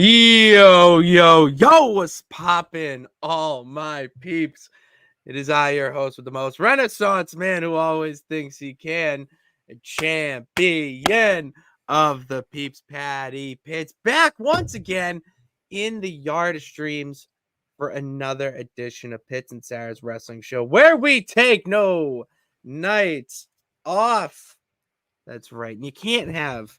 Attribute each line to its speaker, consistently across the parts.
Speaker 1: Yo, what's poppin', all my peeps? It is I, your host with the most Renaissance man who always thinks he can, a champion of the peeps, Patty Pitts, back once again in the yard of streams for another edition of Pitts and Sara's Wrestling Show, where we take no nights off. That's right, and you can't have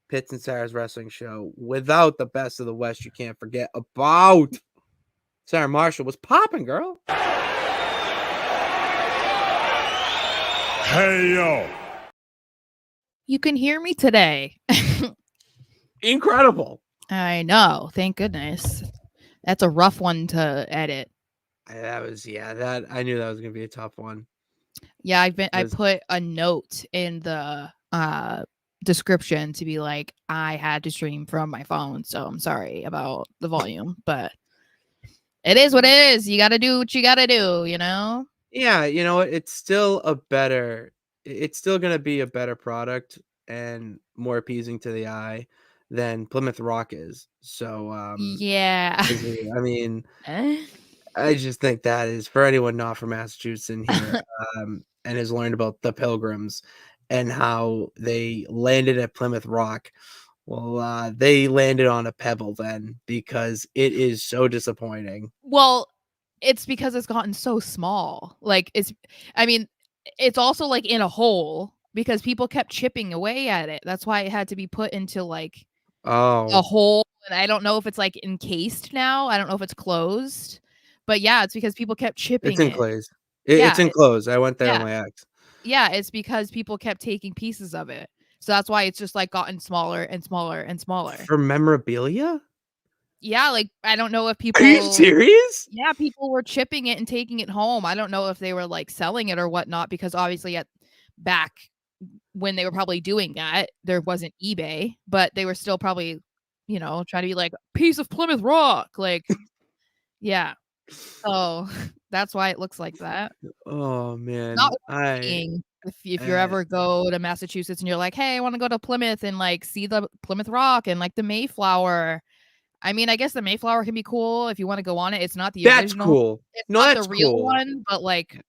Speaker 1: Pitts and Sara's Wrestling Show without the best of the West. You can't forget about Sarah Marshall. Was popping, girl.
Speaker 2: Hey, yo.
Speaker 3: You can hear me today.
Speaker 1: Incredible.
Speaker 3: I know. Thank goodness. That's a rough one to edit.
Speaker 1: I knew that was gonna be a tough one.
Speaker 3: Yeah, I put a note in the description to be like, I had to stream from my phone, so I'm sorry about the volume, but it is what it is. You gotta do what you gotta do, you know?
Speaker 1: Yeah, you know what? It's still gonna be a better product and more appeasing to the eye than Plymouth Rock is. So
Speaker 3: yeah.
Speaker 1: I mean, I just think that is, for anyone not from Massachusetts in here, and has learned about the Pilgrims and how they landed at Plymouth Rock. Well, they landed on a pebble then, because it is so disappointing.
Speaker 3: Well, it's because it's gotten so small. Like, it's also like in a hole because people kept chipping away at it. That's why it had to be put into like a hole. And I don't know if it's like encased now. I don't know if it's closed. But yeah, it's because people kept chipping
Speaker 1: It's enclosed. It's enclosed. I went there with my ex.
Speaker 3: Yeah, it's because people kept taking pieces of it. So that's why it's just like gotten smaller and smaller and smaller.
Speaker 1: For memorabilia?
Speaker 3: Yeah, like I don't know if people.
Speaker 1: Are you serious?
Speaker 3: Yeah, people were chipping it and taking it home. I don't know if they were like selling it or whatnot, because obviously back when they were probably doing that, there wasn't eBay, but they were still probably, trying to be like piece of Plymouth Rock, like, yeah. So that's why it looks like that.
Speaker 1: Oh man,
Speaker 3: Not if you ever go to Massachusetts and you're like, hey, I want to go to Plymouth and like see the Plymouth Rock and like the Mayflower. I mean, I guess the Mayflower can be cool if you want to go on it. It's not the original.
Speaker 1: Cool.
Speaker 3: It's not the real one, but like,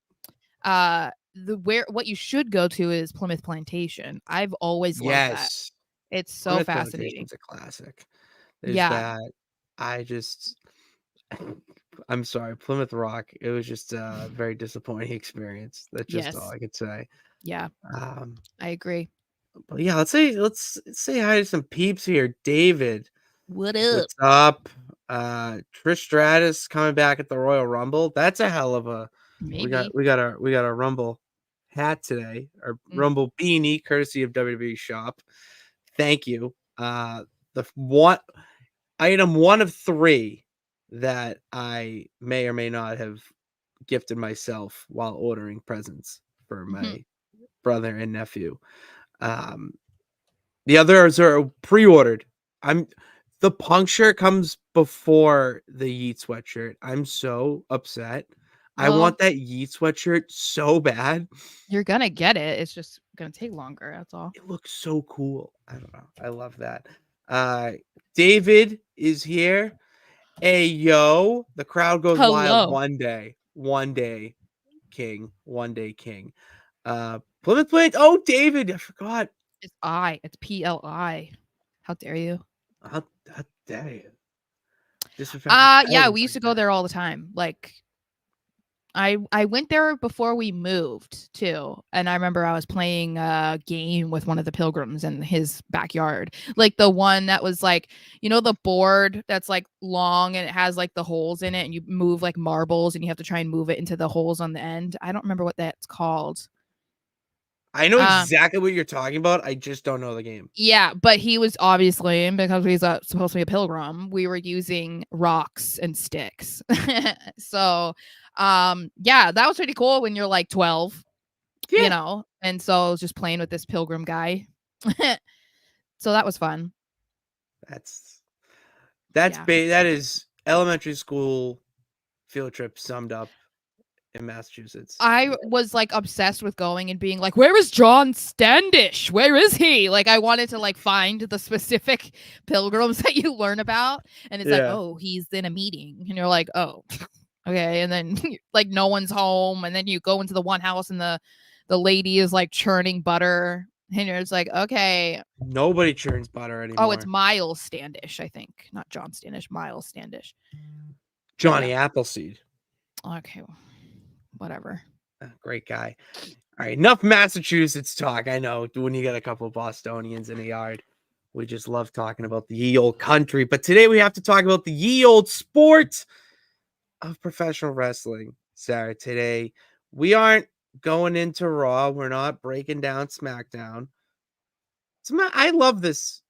Speaker 3: what you should go to is Plymouth Plantation. I've always loved that. It's so
Speaker 1: Plymouth
Speaker 3: fascinating.
Speaker 1: It's a classic. I'm sorry, Plymouth Rock. It was just a very disappointing experience. That's just all I could say.
Speaker 3: Yeah. I agree.
Speaker 1: But yeah, let's say hi to some peeps here. David,
Speaker 3: what up?
Speaker 1: What's up? Trish Stratus coming back at the Royal Rumble. That's a hell of a.
Speaker 3: Maybe.
Speaker 1: We got a Rumble hat today, our Rumble beanie, courtesy of WWE Shop. Thank you. Item one of three that I may or may not have gifted myself while ordering presents for my brother and nephew. The others are pre-ordered. The punk shirt comes before the Yeet sweatshirt. I'm so upset. I want that Yeet sweatshirt so bad.
Speaker 3: You're gonna get it. It's just gonna take longer. That's all.
Speaker 1: It looks so cool. I don't know. I love that. David is here. Hey, yo. The crowd goes wild one day. One day, king. One day, king. Plymouth Plate. Oh, David. I forgot.
Speaker 3: It's I. It's PLI. How dare you?
Speaker 1: How dare you?
Speaker 3: Yeah, we used to go there all the time. Like, I went there before we moved too, and I remember I was playing a game with one of the Pilgrims in his backyard, like the one that was like, the board that's like long and it has like the holes in it, and you move like marbles, and you have to try and move it into the holes on the end. I don't remember what that's called.
Speaker 1: I know exactly what you're talking about. I just don't know the game.
Speaker 3: Yeah, but he was obviously, because he's supposed to be a pilgrim, we were using rocks and sticks. So, yeah, that was pretty cool when you're like 12, and so I was just playing with this pilgrim guy. So that was fun.
Speaker 1: That is elementary school field trip summed up in Massachusetts.
Speaker 3: I was like obsessed with going and being like, where is John Standish? Where is he? Like, I wanted to like find the specific pilgrims that you learn about. And it's like, oh, he's in a meeting. And you're like, oh, okay. And then like no one's home. And then you go into the one house and the lady is like churning butter. And you're just like, okay.
Speaker 1: Nobody churns butter anymore.
Speaker 3: Oh, it's Miles Standish, I think. Not John Standish, Miles Standish.
Speaker 1: Johnny Appleseed.
Speaker 3: Okay. Whatever.
Speaker 1: Great guy. All right, enough Massachusetts talk. I know when you get a couple of Bostonians in the yard, we just love talking about the ye old country. But today we have to talk about the ye old sport of professional wrestling. Sarah, today we aren't going into Raw. We're not breaking down SmackDown. I love this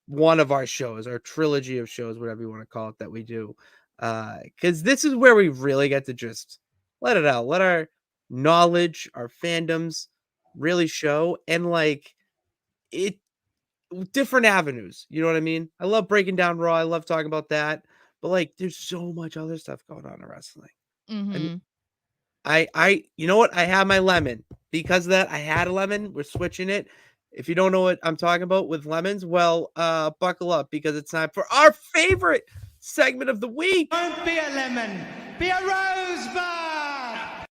Speaker 1: one of our shows, our trilogy of shows, whatever you want to call it, that we do. Because this is where we really get to just let it out. Let our knowledge, our fandoms really show. And like it different avenues. You know what I mean? I love breaking down Raw. I love talking about that. But like there's so much other stuff going on in wrestling.
Speaker 3: Mm-hmm.
Speaker 1: I you know what? I have my lemon. Because of that, I had a lemon. We're switching it. If you don't know what I'm talking about with lemons, well, buckle up because it's time for our favorite segment of the week.
Speaker 2: Don't be a lemon, be a rosebud.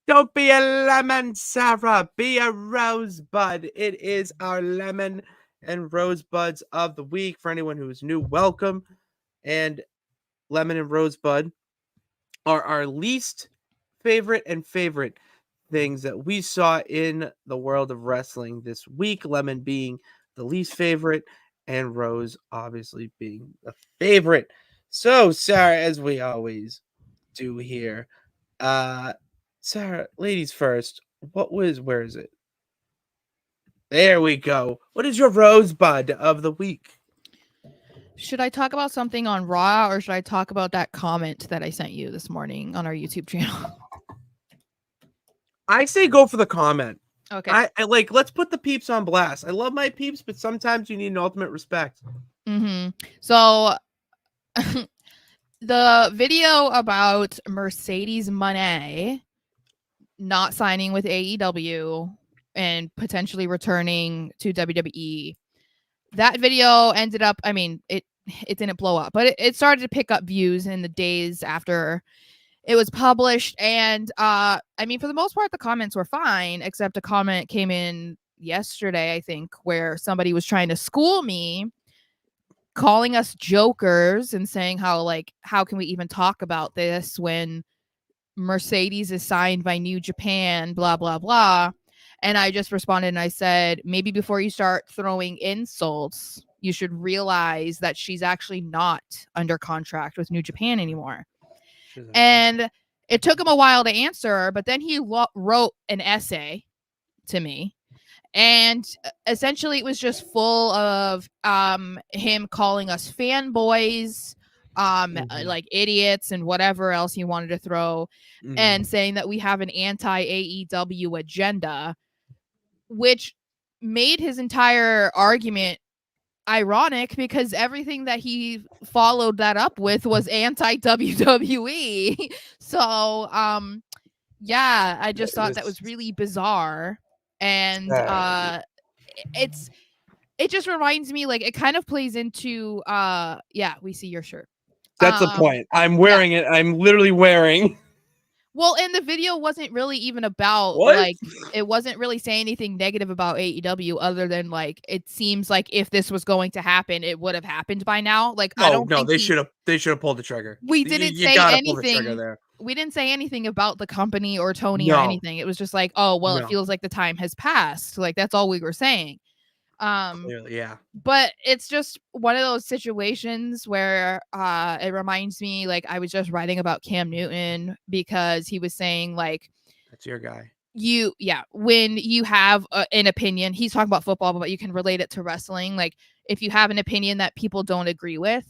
Speaker 1: Don't be a lemon, Sara. Be a rosebud. It is our lemon and rosebuds of the week. For anyone who is new, welcome. And lemon and rosebud are our least favorite and favorite things that we saw in the world of wrestling this week. Lemon being the least favorite and Rose obviously being the favorite. So, Sarah, as we always do here, Sarah, ladies first, where is it? There we go. What is your rosebud of the week?
Speaker 3: Should I talk about something on Raw or should I talk about that comment that I sent you this morning on our YouTube channel?
Speaker 1: I say go for the comment.
Speaker 3: Okay.
Speaker 1: I like, let's put the peeps on blast. I love my peeps, but sometimes you need an ultimate respect.
Speaker 3: Mm-hmm. So the video about Mercedes Monet not signing with AEW and potentially returning to WWE, that video ended up, I mean, it didn't blow up, but it started to pick up views in the days after it was published. And I mean, for the most part, the comments were fine, except a comment came in yesterday, I think, where somebody was trying to school me, calling us jokers and saying how can we even talk about this when Mercedes is signed by New Japan, blah, blah, blah. And I just responded and I said, maybe before you start throwing insults, you should realize that she's actually not under contract with New Japan anymore. And it took him a while to answer, but then he wrote an essay to me. And essentially it was just full of him calling us fanboys, like idiots and whatever else he wanted to throw, and saying that we have an anti-AEW agenda, which made his entire argument ironic because everything that he followed that up with was anti-WWE. So yeah, I just thought that was really bizarre. And it just reminds me, like, it kind of plays into yeah, we see your shirt.
Speaker 1: That's the point. I'm wearing it. I'm literally wearing.
Speaker 3: Well, and the video wasn't really even about it wasn't really saying anything negative about AEW other than like it seems like if this was going to happen, it would have happened by now. Like I don't think
Speaker 1: they should have pulled the trigger.
Speaker 3: We didn't say anything. We didn't say anything about the company or Tony or anything. It was just like, oh well, it feels like the time has passed. Like that's all we were saying.
Speaker 1: Clearly, yeah.
Speaker 3: But it's just one of those situations where it reminds me, like I was just writing about Cam Newton because he was saying like,
Speaker 1: that's your guy.
Speaker 3: When you have an opinion, he's talking about football, but you can relate it to wrestling. Like if you have an opinion that people don't agree with,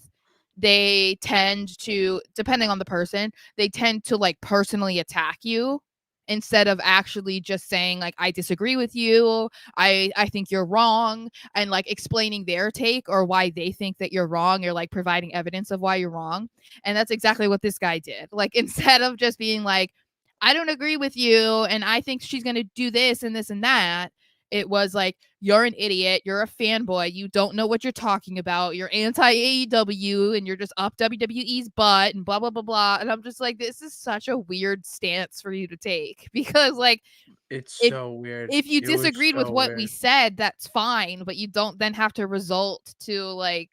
Speaker 3: they tend to, depending on the person, they tend to like personally attack you instead of actually just saying like, I disagree with you, I think you're wrong, and like explaining their take or why they think that you're wrong. You're like providing evidence of why you're wrong. And that's exactly what this guy did. Like, instead of just being like, I don't agree with you and I think she's going to do this and this and that, it was like, you're an idiot, you're a fanboy, you don't know what you're talking about, you're anti-AEW and you're just up WWE's butt and blah blah blah blah. And I'm just like, this is such a weird stance for you to take, because like,
Speaker 1: it's so weird.
Speaker 3: If you disagreed with what
Speaker 1: weird.
Speaker 3: we said, that's fine, but you don't then have to result to like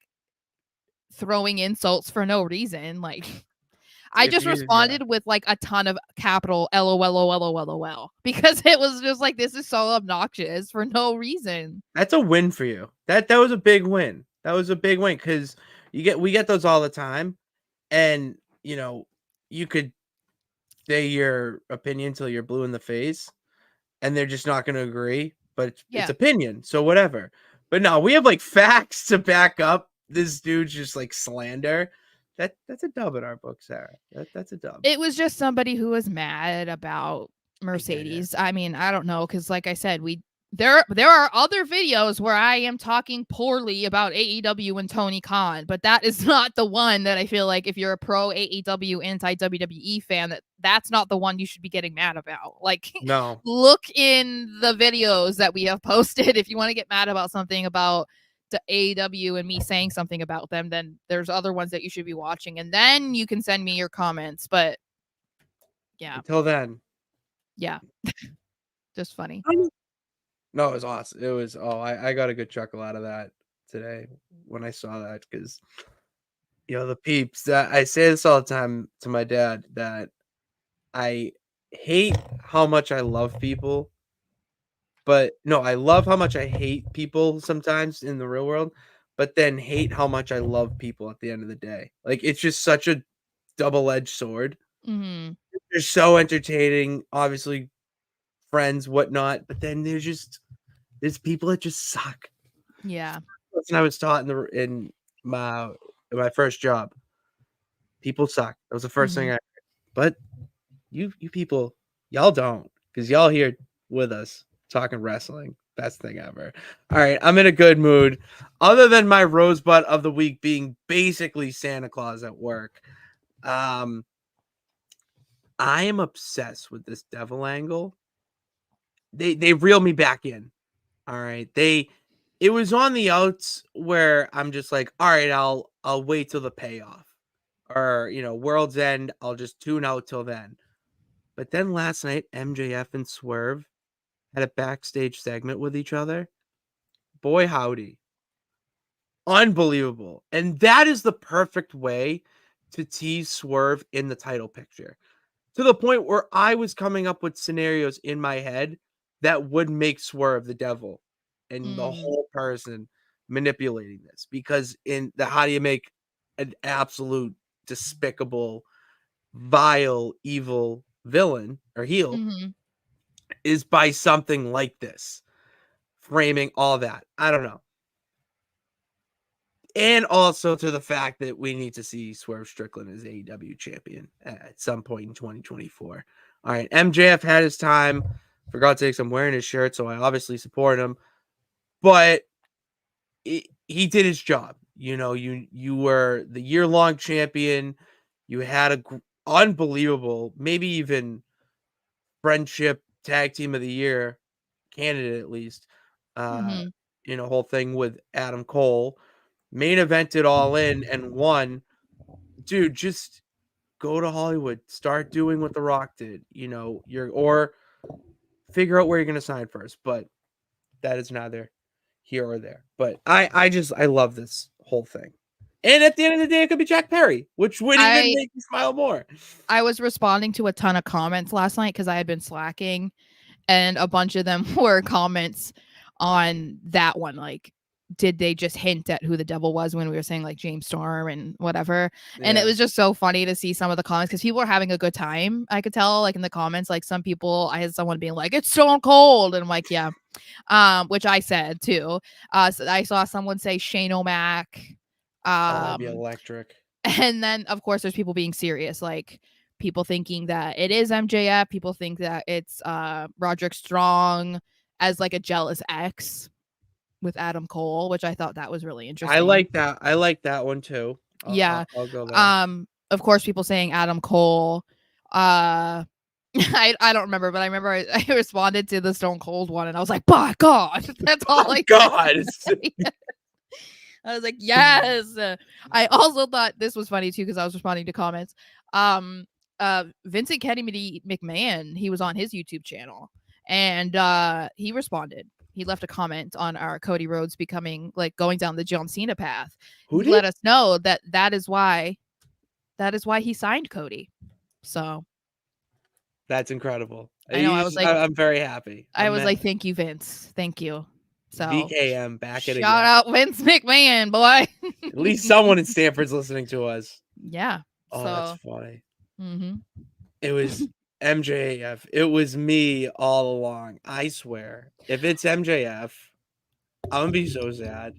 Speaker 3: throwing insults for no reason. Like, I just responded with like a ton of capital LOL because it was just like, this is so obnoxious for no reason.
Speaker 1: That's a win for you. That was a big win. That was a big win, because we get those all the time, and you know, you could say your opinion till you're blue in the face, and they're just not going to agree. But it's opinion, so whatever. But no, we have like facts to back up this dude's just like slander. That's a dub in our book, Sarah. That's a dub.
Speaker 3: It was just somebody who was mad about Mercedes. I mean, I don't know, because like I said, there are other videos where I am talking poorly about AEW and Tony Khan, but that is not the one that I feel like, if you're a pro AEW, anti WWE fan, that's not the one you should be getting mad about. Like,
Speaker 1: no,
Speaker 3: look in the videos that we have posted. If you want to get mad about something about to AEW and me saying something about them, then there's other ones that you should be watching, and then you can send me your comments. But yeah,
Speaker 1: until then,
Speaker 3: yeah. Just funny.
Speaker 1: No, it was awesome. It was, I got a good chuckle out of that today when I saw that, because the peeps, that I say this all the time to my dad, that I hate how much I love people, but no, I love how much I hate people sometimes in the real world, but then hate how much I love people at the end of the day. Like, it's just such a double-edged sword.
Speaker 3: Mm-hmm.
Speaker 1: They're so entertaining, obviously friends, whatnot, but then there's people that just suck.
Speaker 3: Yeah.
Speaker 1: That's what I was taught in my first job. People suck. That was the first thing I heard. But you people, y'all don't, because y'all here with us talking wrestling. Best thing ever. All right, I'm in a good mood. Other than my rosebud of the week being basically Santa Claus at work, I am obsessed with this devil angle. They reel me back in. All right. It was on the outs where I'm just like, all right, I'll wait till the payoff. Or, World's End, I'll just tune out till then. But then last night, MJF and Swerve had a backstage segment with each other. Boy, howdy. Unbelievable. And that is the perfect way to tease Swerve in the title picture. To the point where I was coming up with scenarios in my head that would make Swerve the devil and the whole person manipulating this. Because in the how do you make an absolute despicable, vile, evil villain or heel is by something like this. Framing all that. I don't know. And also to the fact that we need to see Swerve Strickland as AEW champion at some point in 2024. All right, MJF had his time. For God's sakes, I'm wearing his shirt, so I obviously support him. But he did his job. You were the year-long champion. You had a unbelievable, maybe even friendship tag team of the year candidate, at least. Whole thing with Adam Cole. Main evented All In and won. Dude, just go to Hollywood. Start doing what The Rock did. Or figure out where you're going to sign first. But that is neither here or there. But I love this whole thing. And at the end of the day, it could be Jack Perry, which would even make me smile more.
Speaker 3: I was responding to a ton of comments last night because I had been slacking, and a bunch of them were comments on that one. Like, did they just hint at who the devil was when we were saying like James Storm and whatever? Yeah. And it was just so funny to see some of the comments because people were having a good time. I could tell, like in the comments, like some people, I had someone being like, "It's Stone Cold," and I'm like, yeah, which I said too. So I saw someone say Shane O'Mac.
Speaker 1: That'd be electric.
Speaker 3: And then of course there's people being serious, like People thinking that it is MJF. People think that it's Roderick Strong as like a jealous ex with Adam Cole, which I thought that was really interesting.
Speaker 1: I like that one too.
Speaker 3: Yeah.
Speaker 1: I'll go there.
Speaker 3: Of course, people saying Adam Cole. I don't remember, but I remember I responded to the Stone Cold one, and I was like, "By God!" That's all I
Speaker 1: God.
Speaker 3: I was like, "Yes." I also thought this was funny too because I was responding to comments. Vincent Kennedy McMahon, he was on his YouTube channel, and he responded. He left a comment on our Cody Rhodes becoming like going down the John Cena path. He let us know that is why he signed Cody. So
Speaker 1: that's incredible.
Speaker 3: I know. I was like,
Speaker 1: I'm very happy.
Speaker 3: I was like, thank you, Vince. Thank you. So
Speaker 1: VKM back at it again.
Speaker 3: Shout out Vince McMahon, boy.
Speaker 1: At least someone in Stanford's listening to us.
Speaker 3: Yeah.
Speaker 1: Oh, that's funny.
Speaker 3: Mm-hmm.
Speaker 1: It was MJF. It was me all along. I swear. If it's MJF, I'm gonna be so sad.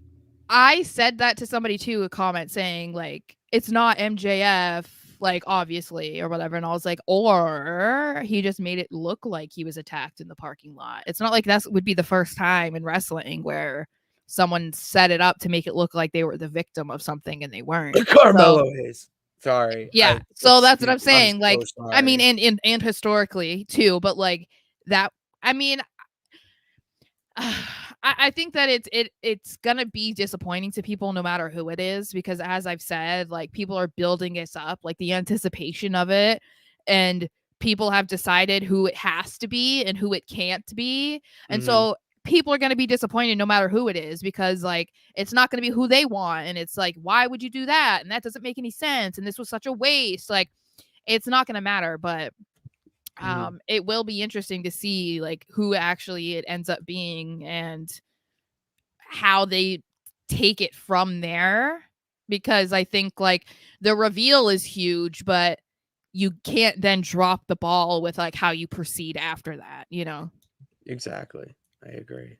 Speaker 3: I said that to somebody too, a comment saying like it's not MJF, like obviously or whatever, and I was like, or he just made it look like he was attacked in the parking lot. It's not like that would be the first time in wrestling where someone set it up to make it look like they were the victim of something and they weren't.
Speaker 1: Carmelo is. Sorry.
Speaker 3: Yeah. So that's what I'm saying. Like, I mean, and historically too, but like that. I mean, I think that it's gonna be disappointing to people no matter who it is, because as I've said, like people are building this up, like the anticipation of it, and people have decided who it has to be and who it can't be, and so people are going to be disappointed no matter who it is, because like it's not going to be who they want, and it's like, why would you do that, and that doesn't make any sense, and this was such a waste. Like it's not going to matter, but it will be interesting to see like who actually it ends up being and how they take it from there, because I think like the reveal is huge, but you can't then drop the ball with like how you proceed after that, you know?
Speaker 1: Exactly. I agree.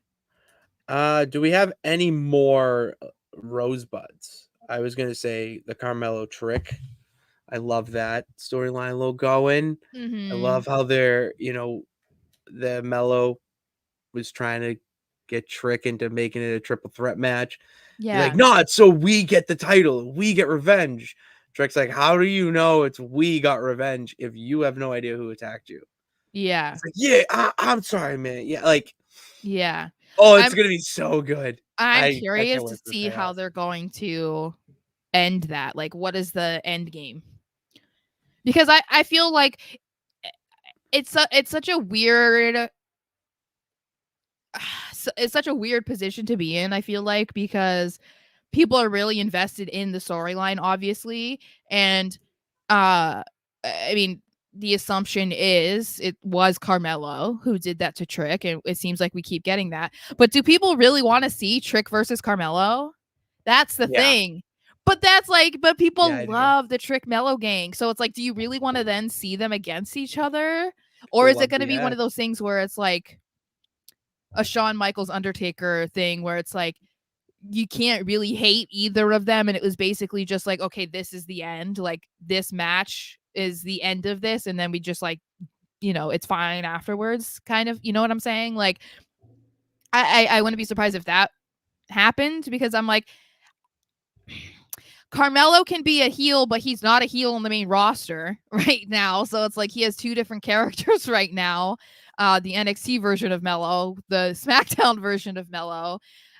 Speaker 1: Do we have any more rosebuds? I was going to say the Carmelo trick. I love that storyline a little going. I love how they're, the Melo was trying to get Trick into making it a triple threat match. Yeah. Like, no, it's so we get the title. We get revenge. Trick's like, how do you know it's we got revenge if you have no idea who attacked you?
Speaker 3: Yeah.
Speaker 1: It's like, yeah, I'm sorry, man. Yeah, like,
Speaker 3: yeah.
Speaker 1: Oh, it's going to be so good.
Speaker 3: I'm curious to see how they're going to end that. Like, what is the end game? Because I feel like it's such a weird it's such a weird position to be in, I feel like, because people are really invested in the storyline, obviously, and I mean, the assumption is it was Carmelo who did that to Trick, and it seems like we keep getting that. But do people really want to see Trick versus Carmelo? That's the thing. But that's like, but people love the Trick Melo gang. So it's like, do you really want to then see them against each other? Or is it going to be one of those things where it's like a Shawn Michaels Undertaker thing where it's like, you can't really hate either of them, and it was basically just like, okay, this is the end, like this match is the end of this, and then we just like, it's fine afterwards, kind of, you know what I'm saying? Like I wouldn't be surprised if that happened, because I'm like, Carmelo can be a heel, but he's not a heel on the main roster right now, so it's like he has two different characters right now, the NXT version of Melo, the SmackDown version of Melo.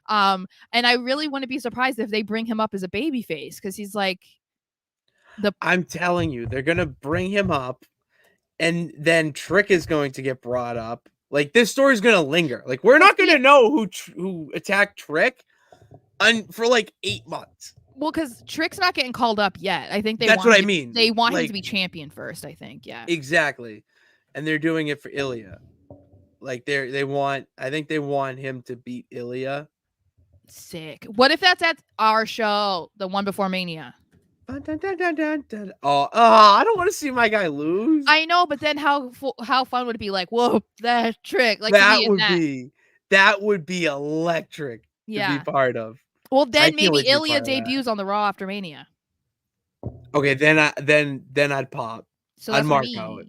Speaker 3: And I really wouldn't be surprised if they bring him up as a babyface, because he's like I'm
Speaker 1: telling you, they're gonna bring him up, and then Trick is going to get brought up. Like, this story's gonna linger. Like, we're not gonna know who attacked Trick for like 8 months.
Speaker 3: Well, because Trick's not getting called up yet. I think
Speaker 1: that's what I mean.
Speaker 3: They want him to be champion first, I think. Yeah,
Speaker 1: exactly. And they're doing it for Ilia. Like I think they want him to beat Ilia.
Speaker 3: Sick. What if that's at our show, the one before Mania?
Speaker 1: I don't want to see my guy lose.
Speaker 3: I know, but then how fun would it be? Like, whoa, that Trick. Like,
Speaker 1: that would be electric to be part of.
Speaker 3: Well, then maybe Ilia debuts on the Raw after Mania.
Speaker 1: Okay, then I'd pop.
Speaker 3: So that's
Speaker 1: on
Speaker 3: what I
Speaker 1: Mark
Speaker 3: mean.
Speaker 1: out.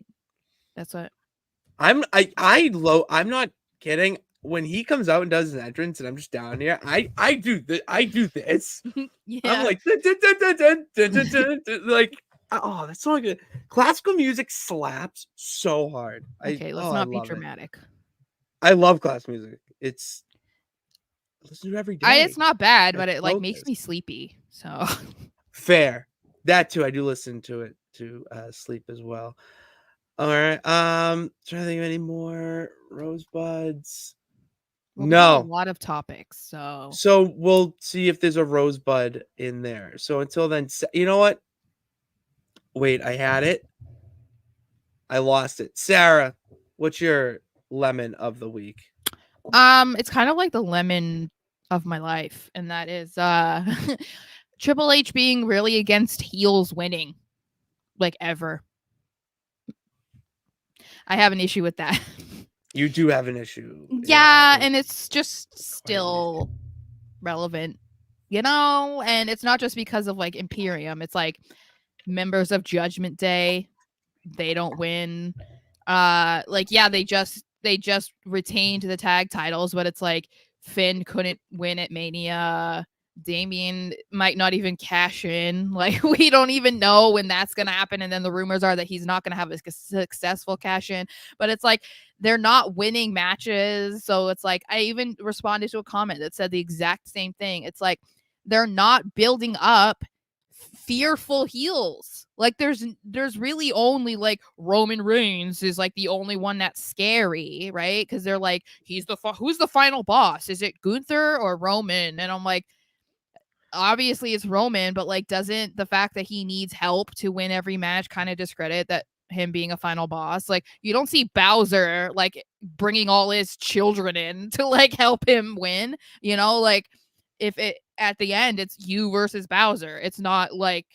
Speaker 3: That's what
Speaker 1: I'm not kidding. When he comes out and does his entrance and I'm just down here, I do this.
Speaker 3: yeah.
Speaker 1: I'm like like, oh, that's so good. Classical music slaps so hard.
Speaker 3: Okay, let's not be dramatic.
Speaker 1: I love classical music. I listen to it every day.
Speaker 3: It's not bad, but it like makes me sleepy. So
Speaker 1: fair. That too, I do listen to it to sleep as well. All right. Trying to think of any more rosebuds.
Speaker 3: well,
Speaker 1: No,
Speaker 3: a lot of topics.
Speaker 1: So we'll see if there's a rosebud in there. So until then, you know what? Wait, I had it. I lost it. Sarah, what's your lemon of the week?
Speaker 3: It's kind of like the lemon of my life, and that is Triple H being really against heels winning, like ever. I have an issue with that.
Speaker 1: You do have an issue.
Speaker 3: Yeah, and it's just still relevant, and it's not just because of like Imperium. It's like members of Judgment Day, they don't win. They just retained the tag titles, but it's like Finn couldn't win at Mania. Damien might not even cash in. Like, we don't even know when that's going to happen. And then the rumors are that he's not going to have a successful cash in. But it's like they're not winning matches. So it's like I even responded to a comment that said the exact same thing. It's like they're not building up fearful heels. Like there's really only like Roman Reigns is like the only one that's scary, right? Because they're like, who's the final boss? Is it Gunther or Roman? And I'm like, obviously it's Roman, but like, doesn't the fact that he needs help to win every match kind of discredit that him being a final boss? Like, you don't see Bowser like bringing all his children in to like help him win, like if it at the end it's you versus Bowser. It's not like,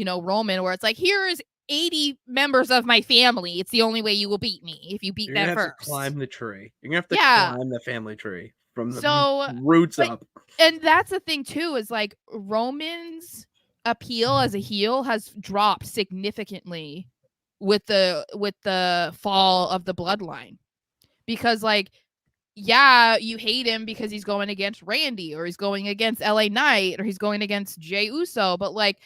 Speaker 3: Roman where it's like, here is 80 members of my family. It's the only way you will beat me if you beat that first.
Speaker 1: To climb the tree. You're gonna have to climb the family tree from the roots up.
Speaker 3: And that's the thing too, is like Roman's appeal as a heel has dropped significantly with the fall of the bloodline, because like, yeah, you hate him because he's going against Randy or he's going against LA Knight or he's going against Jey Uso, but like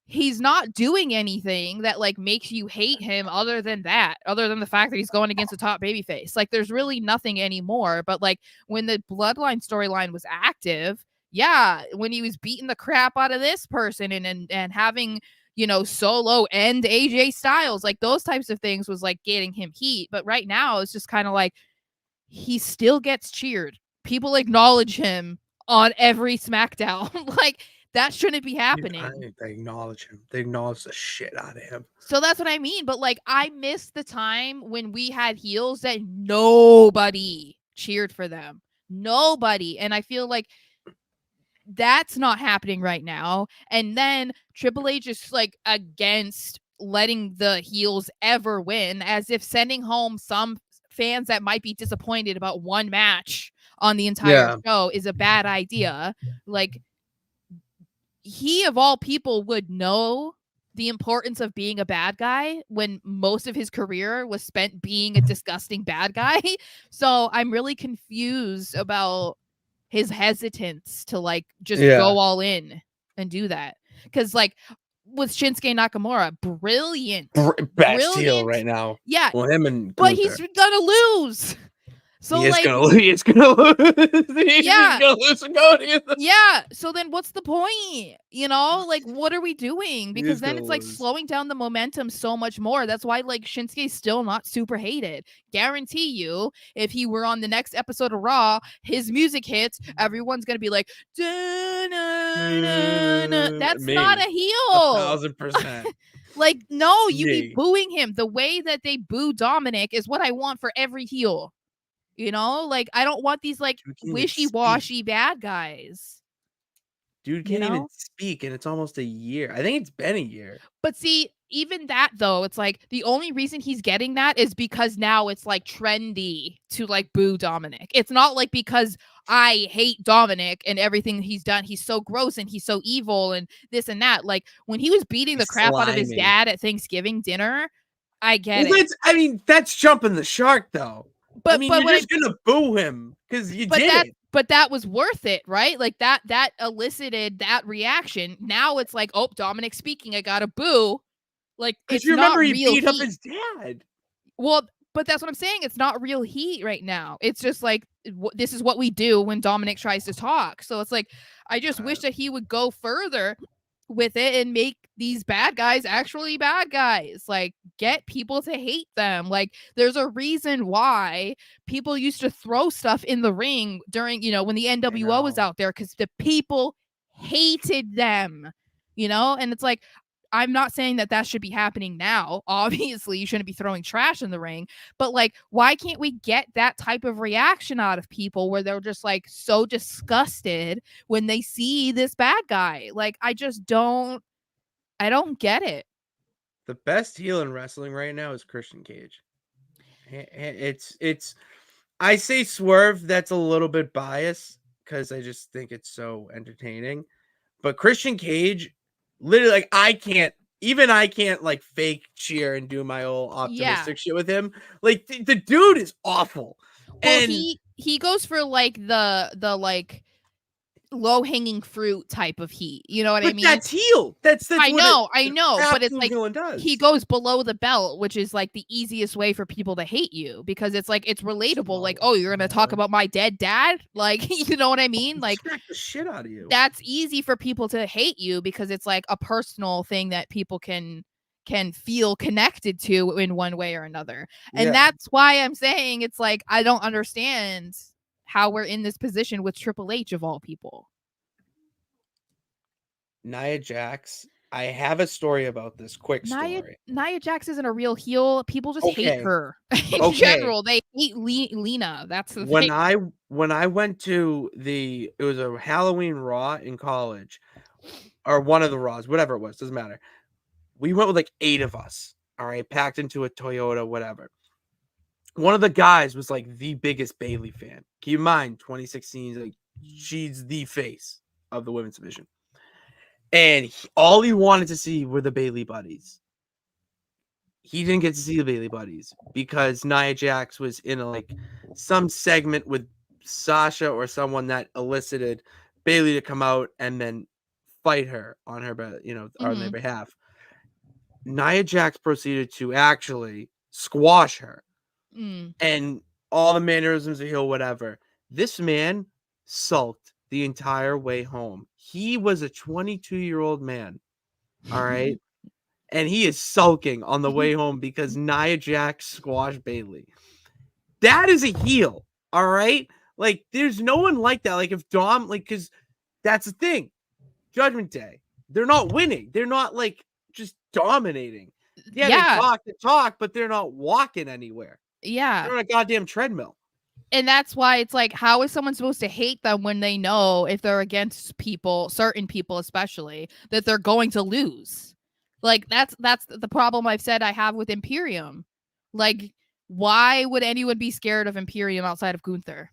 Speaker 3: he's not doing anything that like makes you hate him other than the fact that he's going against a top babyface. Like there's really nothing anymore. But like when the bloodline storyline was active, yeah, when he was beating the crap out of this person and having, Solo and AJ Styles, like those types of things was like getting him heat. But right now it's just kind of like he still gets cheered. People acknowledge him on every SmackDown. Like that shouldn't be happening.
Speaker 1: They acknowledge him. They acknowledge the shit out of him.
Speaker 3: So that's what I mean. But like, I miss the time when we had heels that nobody cheered for them. Nobody. And I feel like that's not happening right now. And then Triple H is like against letting the heels ever win, as if sending home some fans that might be disappointed about one match on the entire show is a bad idea. Like, he of all people would know the importance of being a bad guy when most of his career was spent being a disgusting bad guy. So I'm really confused about his hesitance to like just go all in and do that. Because like with Shinsuke Nakamura, brilliant
Speaker 1: heel right now.
Speaker 3: Yeah.
Speaker 1: Well, him and Gunther.
Speaker 3: But he's gonna lose. So
Speaker 1: he is gonna lose. He's gonna lose. He's gonna lose and go together.
Speaker 3: Yeah. So then what's the point? Like, what are we doing? Because then it's like slowing down the momentum so much more. That's why like Shinsuke's still not super hated. Guarantee you, if he were on the next episode of Raw, his music hits, everyone's gonna be like, that's not a heel.
Speaker 1: 1,000%.
Speaker 3: Like, no, you be booing him. The way that they boo Dominic is what I want for every heel. Like I don't want these like wishy-washy bad guys.
Speaker 1: Dude can't even speak, and it's almost a year. I think it's been a year.
Speaker 3: But see, even that though, it's like the only reason he's getting that is because now it's like trendy to like boo Dominic. It's not like because I hate Dominic and everything he's done. He's so gross and he's so evil and this and that. Like when he was beating the crap out of his dad at Thanksgiving dinner, I get it.
Speaker 1: That's jumping the shark, though.
Speaker 3: But
Speaker 1: you're just gonna boo him because you did it.
Speaker 3: But that was worth it, right? Like that elicited that reaction. Now it's like, oh, Dominic speaking, I gotta boo. Like,
Speaker 1: because you remember he beat up his dad.
Speaker 3: Well, but that's what I'm saying. It's not real heat right now. It's just like, this is what we do when Dominic tries to talk. So it's like, I just wish that he would go further with it and make these bad guys actually bad guys. Like, get people to hate them. Like, there's a reason why people used to throw stuff in the ring during, when the NWO was out there, because the people hated them, and it's like, I'm not saying that should be happening now. Obviously, you shouldn't be throwing trash in the ring, but like, why can't we get that type of reaction out of people where they're just like so disgusted when they see this bad guy? Like, I don't get it.
Speaker 1: The best heel in wrestling right now is Christian Cage. It's I say Swerve, that's a little bit biased because I just think it's so entertaining. But Christian Cage, literally, like, I can't like fake cheer and do my old optimistic shit with him. Like, the dude is awful.
Speaker 3: Well, and he goes for like the like low hanging fruit type of heat. You know what I mean?
Speaker 1: That's heel. That's
Speaker 3: I know, but it's like he goes below the belt, which is like the easiest way for people to hate you, because it's like, it's relatable. Like, oh, you're gonna talk about my dead dad? Like, you know what I mean? Like,
Speaker 1: smack the shit out of you.
Speaker 3: That's easy for people to hate you because it's like a personal thing that people can feel connected to in one way or another. And that's why I'm saying, it's like, I don't understand how we're in this position with Triple H of all people.
Speaker 1: Nia Jax, I have a story about this. Quick story.
Speaker 3: Nia Jax isn't a real heel. People just hate her. In general, they hate Lena. That's the thing.
Speaker 1: When I went to it was a Halloween Raw in college, or one of the Raws, whatever it was, doesn't matter. We went with like 8 of us, all right, packed into a Toyota, whatever. One of the guys was like the biggest Bayley fan. Keep in mind, 2016, like, she's the face of the women's division. And all he wanted to see were the Bayley buddies. He didn't get to see the Bayley buddies because Nia Jax was in some segment with Sasha or someone that elicited Bayley to come out and then fight her on her, on their behalf. Nia Jax proceeded to actually squash her, and all the mannerisms of heel, whatever. This man sulked the entire way home. He was a 22-year-old man, all right, and he is sulking on the way home because Nia Jax squashed Bayley. That is a heel, all right. Like, there's no one like that. Like, if Dom, like, because that's the thing, Judgment Day, they're not winning. They're not like just dominating. Yeah, they talk, but they're not walking anywhere.
Speaker 3: Yeah,
Speaker 1: they're on a goddamn treadmill.
Speaker 3: And that's why it's like, how is someone supposed to hate them when they know, if they're against people, certain people especially, that they're going to lose? Like, that's the problem I've said I have with Imperium. Like, why would anyone be scared of Imperium outside of Gunther?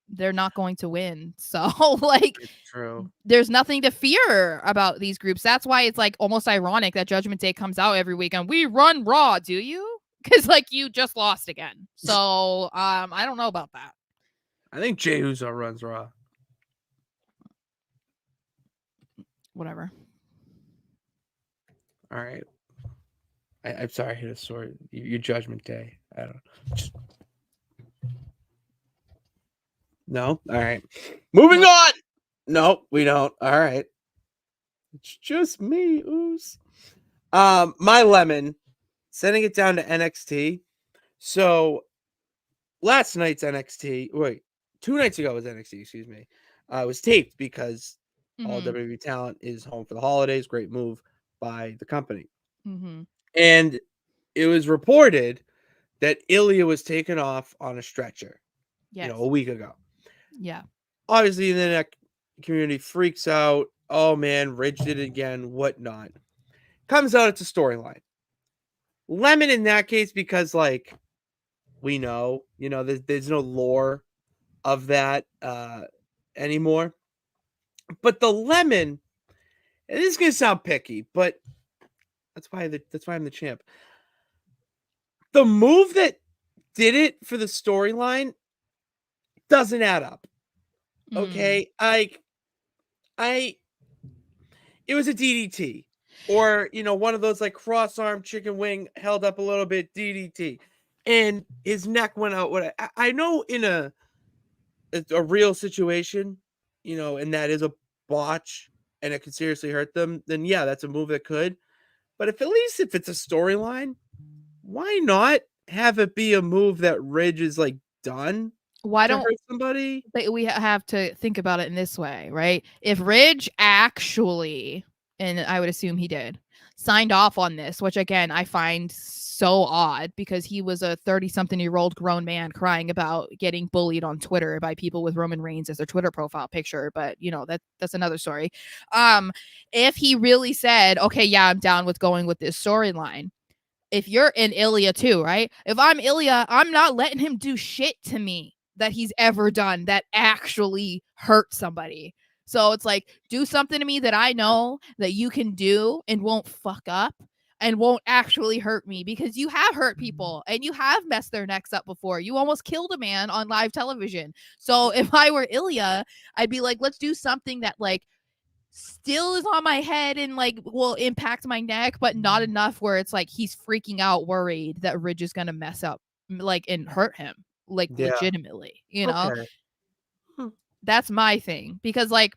Speaker 3: They're not going to win. So, like,
Speaker 1: true.
Speaker 3: There's nothing to fear about these groups. That's why it's like almost ironic that Judgment Day comes out every week and we run Raw. Do you? Because like, you just lost again. So I don't know about that.
Speaker 1: I think Jey Uso runs Raw.
Speaker 3: Whatever.
Speaker 1: All right. I'm sorry, I hit a sword. Your Judgment Day. I don't know. No? All right. Moving on. No, we don't. All right. It's just me, Oos. My lemon, sending it down to NXT. So last night's NXT, 2 nights ago was NXT, excuse me. It was taped because all WWE talent is home for the holidays. Great move by the company. And it was reported that Ilia was taken off on a stretcher, a week ago.
Speaker 3: Yeah.
Speaker 1: Obviously, the internet community freaks out. Oh man, Ridge did it again, whatnot. Comes out, it's a storyline. Lemon in that case, because like we know, there's no lore of that anymore. But the lemon, and this is gonna sound picky, but that's why I'm the champ. the move that did it for the storyline doesn't add up. Okay, it was a DDT, or one of those like cross arm chicken wing held up a little bit DDT, and his neck went out. What I know in a real situation, and that is a botch, and it could seriously hurt them. Then yeah, that's a move that could. But at least if it's a storyline, why not have it be a move that Ridge is like done?
Speaker 3: Why don't
Speaker 1: hurt somebody?
Speaker 3: we have to think about it in this way, right? If Ridge actually, and I would assume he did, signed off on this, which again I find so odd because he was a 30-something-year-old grown man crying about getting bullied on Twitter by people with Roman Reigns as their Twitter profile picture, but that's another story. If he really said, okay, yeah, I'm down with going with this storyline. If you're in Ilia too, right? If I'm Ilia, I'm not letting him do shit to me that he's ever done that actually hurt somebody. So it's like, do something to me that I know that you can do and won't fuck up and won't actually hurt me, because you have hurt people and you have messed their necks up before. You almost killed a man on live television. So if I were Ilia, I'd be like, let's do something that like still is on my head and like will impact my neck, but not enough where it's like he's freaking out worried that Ridge is gonna mess up like and hurt him like legitimately,
Speaker 1: Okay.
Speaker 3: That's my thing, because like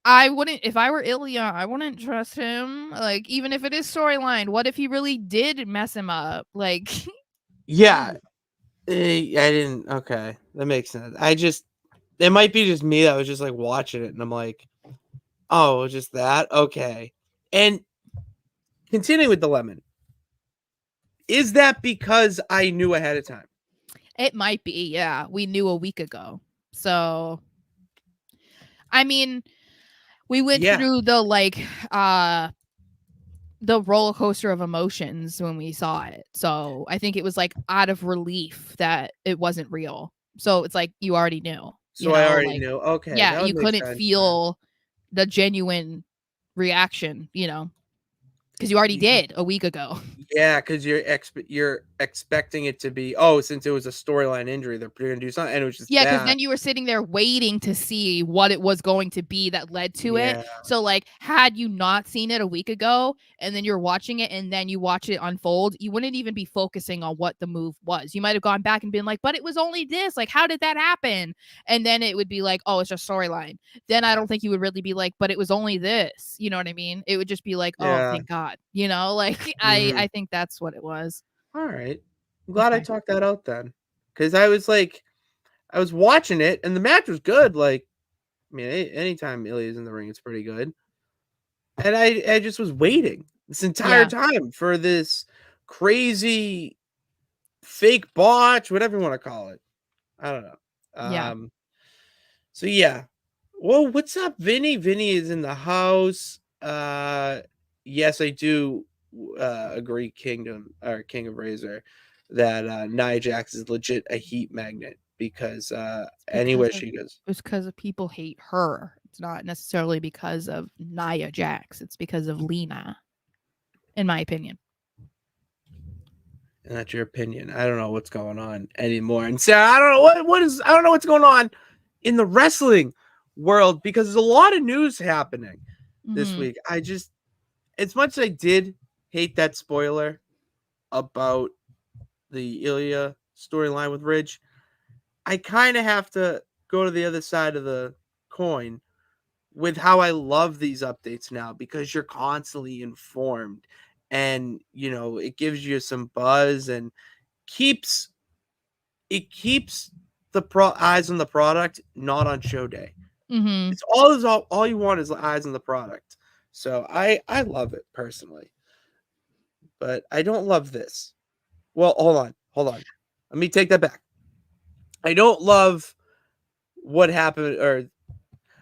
Speaker 3: I wouldn't, if I were Ilia, I wouldn't trust him, like even if it is storyline. What if he really did mess him up? Like
Speaker 1: Yeah, I didn't. Okay, that makes sense. It might be just me that was just like watching it, and I'm like, oh, just that. Okay, and continuing with the lemon, is that because I knew ahead of time?
Speaker 3: It might be. Yeah, we knew a week ago, so I mean, we went through the like the roller coaster of emotions when we saw it. So I think it was like out of relief that it wasn't real. So it's like you already knew.
Speaker 1: So I already knew. Okay,
Speaker 3: yeah, you couldn't feel the genuine reaction, because you already did a week ago.
Speaker 1: Yeah, because you're expecting it to be, since it was a storyline injury, they're going to do something, and it was just
Speaker 3: because then you were sitting there waiting to see what it was going to be that led to it. So like, had you not seen it a week ago, and then you're watching it, and then you watch it unfold, you wouldn't even be focusing on what the move was. You might have gone back and been like, but it was only this. Like, how did that happen? And then it would be like, oh, it's just storyline. Then I don't think you would really be like, but it was only this. You know what I mean? It would just be like, oh, thank God. Like I think that's what it was.
Speaker 1: All right. I'm glad I talked that out then. Because I was watching it and the match was good. Like, I mean, anytime Ilia's in the ring, it's pretty good. And I just was waiting this entire time for this crazy fake botch, whatever you want to call it. I don't know. So yeah. Whoa, what's up, Vinny? Vinny is in the house. Yes, I do agree, King of Razor, that Nia Jax is legit a heat magnet, because anywhere she goes,
Speaker 3: it's because of people hate her. It's not necessarily because of Nia Jax. It's because of Lena, in my opinion.
Speaker 1: And that's your opinion. I don't know what's going on anymore. And Sarah, I don't know I don't know what's going on in the wrestling world, because there's a lot of news happening this week. As much as I did hate that spoiler about the Ilia storyline with Ridge, I kind of have to go to the other side of the coin with how I love these updates now, because you're constantly informed, and it gives you some buzz and keeps the eyes on the product, not on show day. It's all you want is eyes on the product. So I love it personally, but I don't love this. Well, hold on. Let me take that back. I don't love what happened, or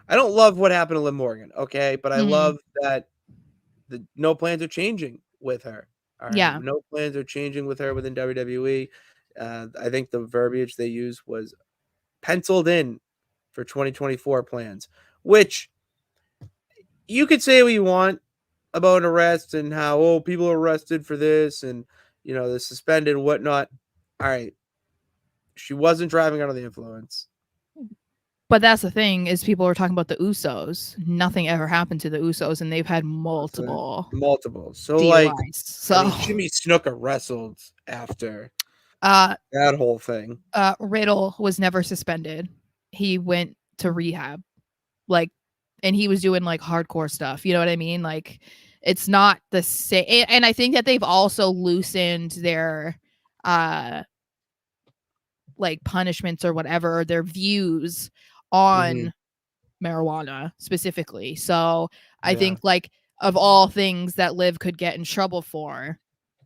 Speaker 1: I don't love what happened to Liv Morgan. Okay, but I love that no plans are changing with her. All right, no plans are changing with her within WWE. I think the verbiage they used was penciled in for 2024 plans, which you could say what you want about arrests and how people are arrested for this, and the suspended and whatnot. All right. She wasn't driving under the influence.
Speaker 3: But that's the thing is people were talking about the Usos. Nothing ever happened to the Usos, and they've had multiple.
Speaker 1: So
Speaker 3: DUIs. So
Speaker 1: Jimmy Snuka wrestled after
Speaker 3: that
Speaker 1: whole thing.
Speaker 3: Riddle was never suspended. He went to rehab, and he was doing hardcore stuff. You know what I mean? It's not the same. And I think that they've also loosened their punishments or whatever, their views on marijuana specifically. So I think of all things that Liv could get in trouble for,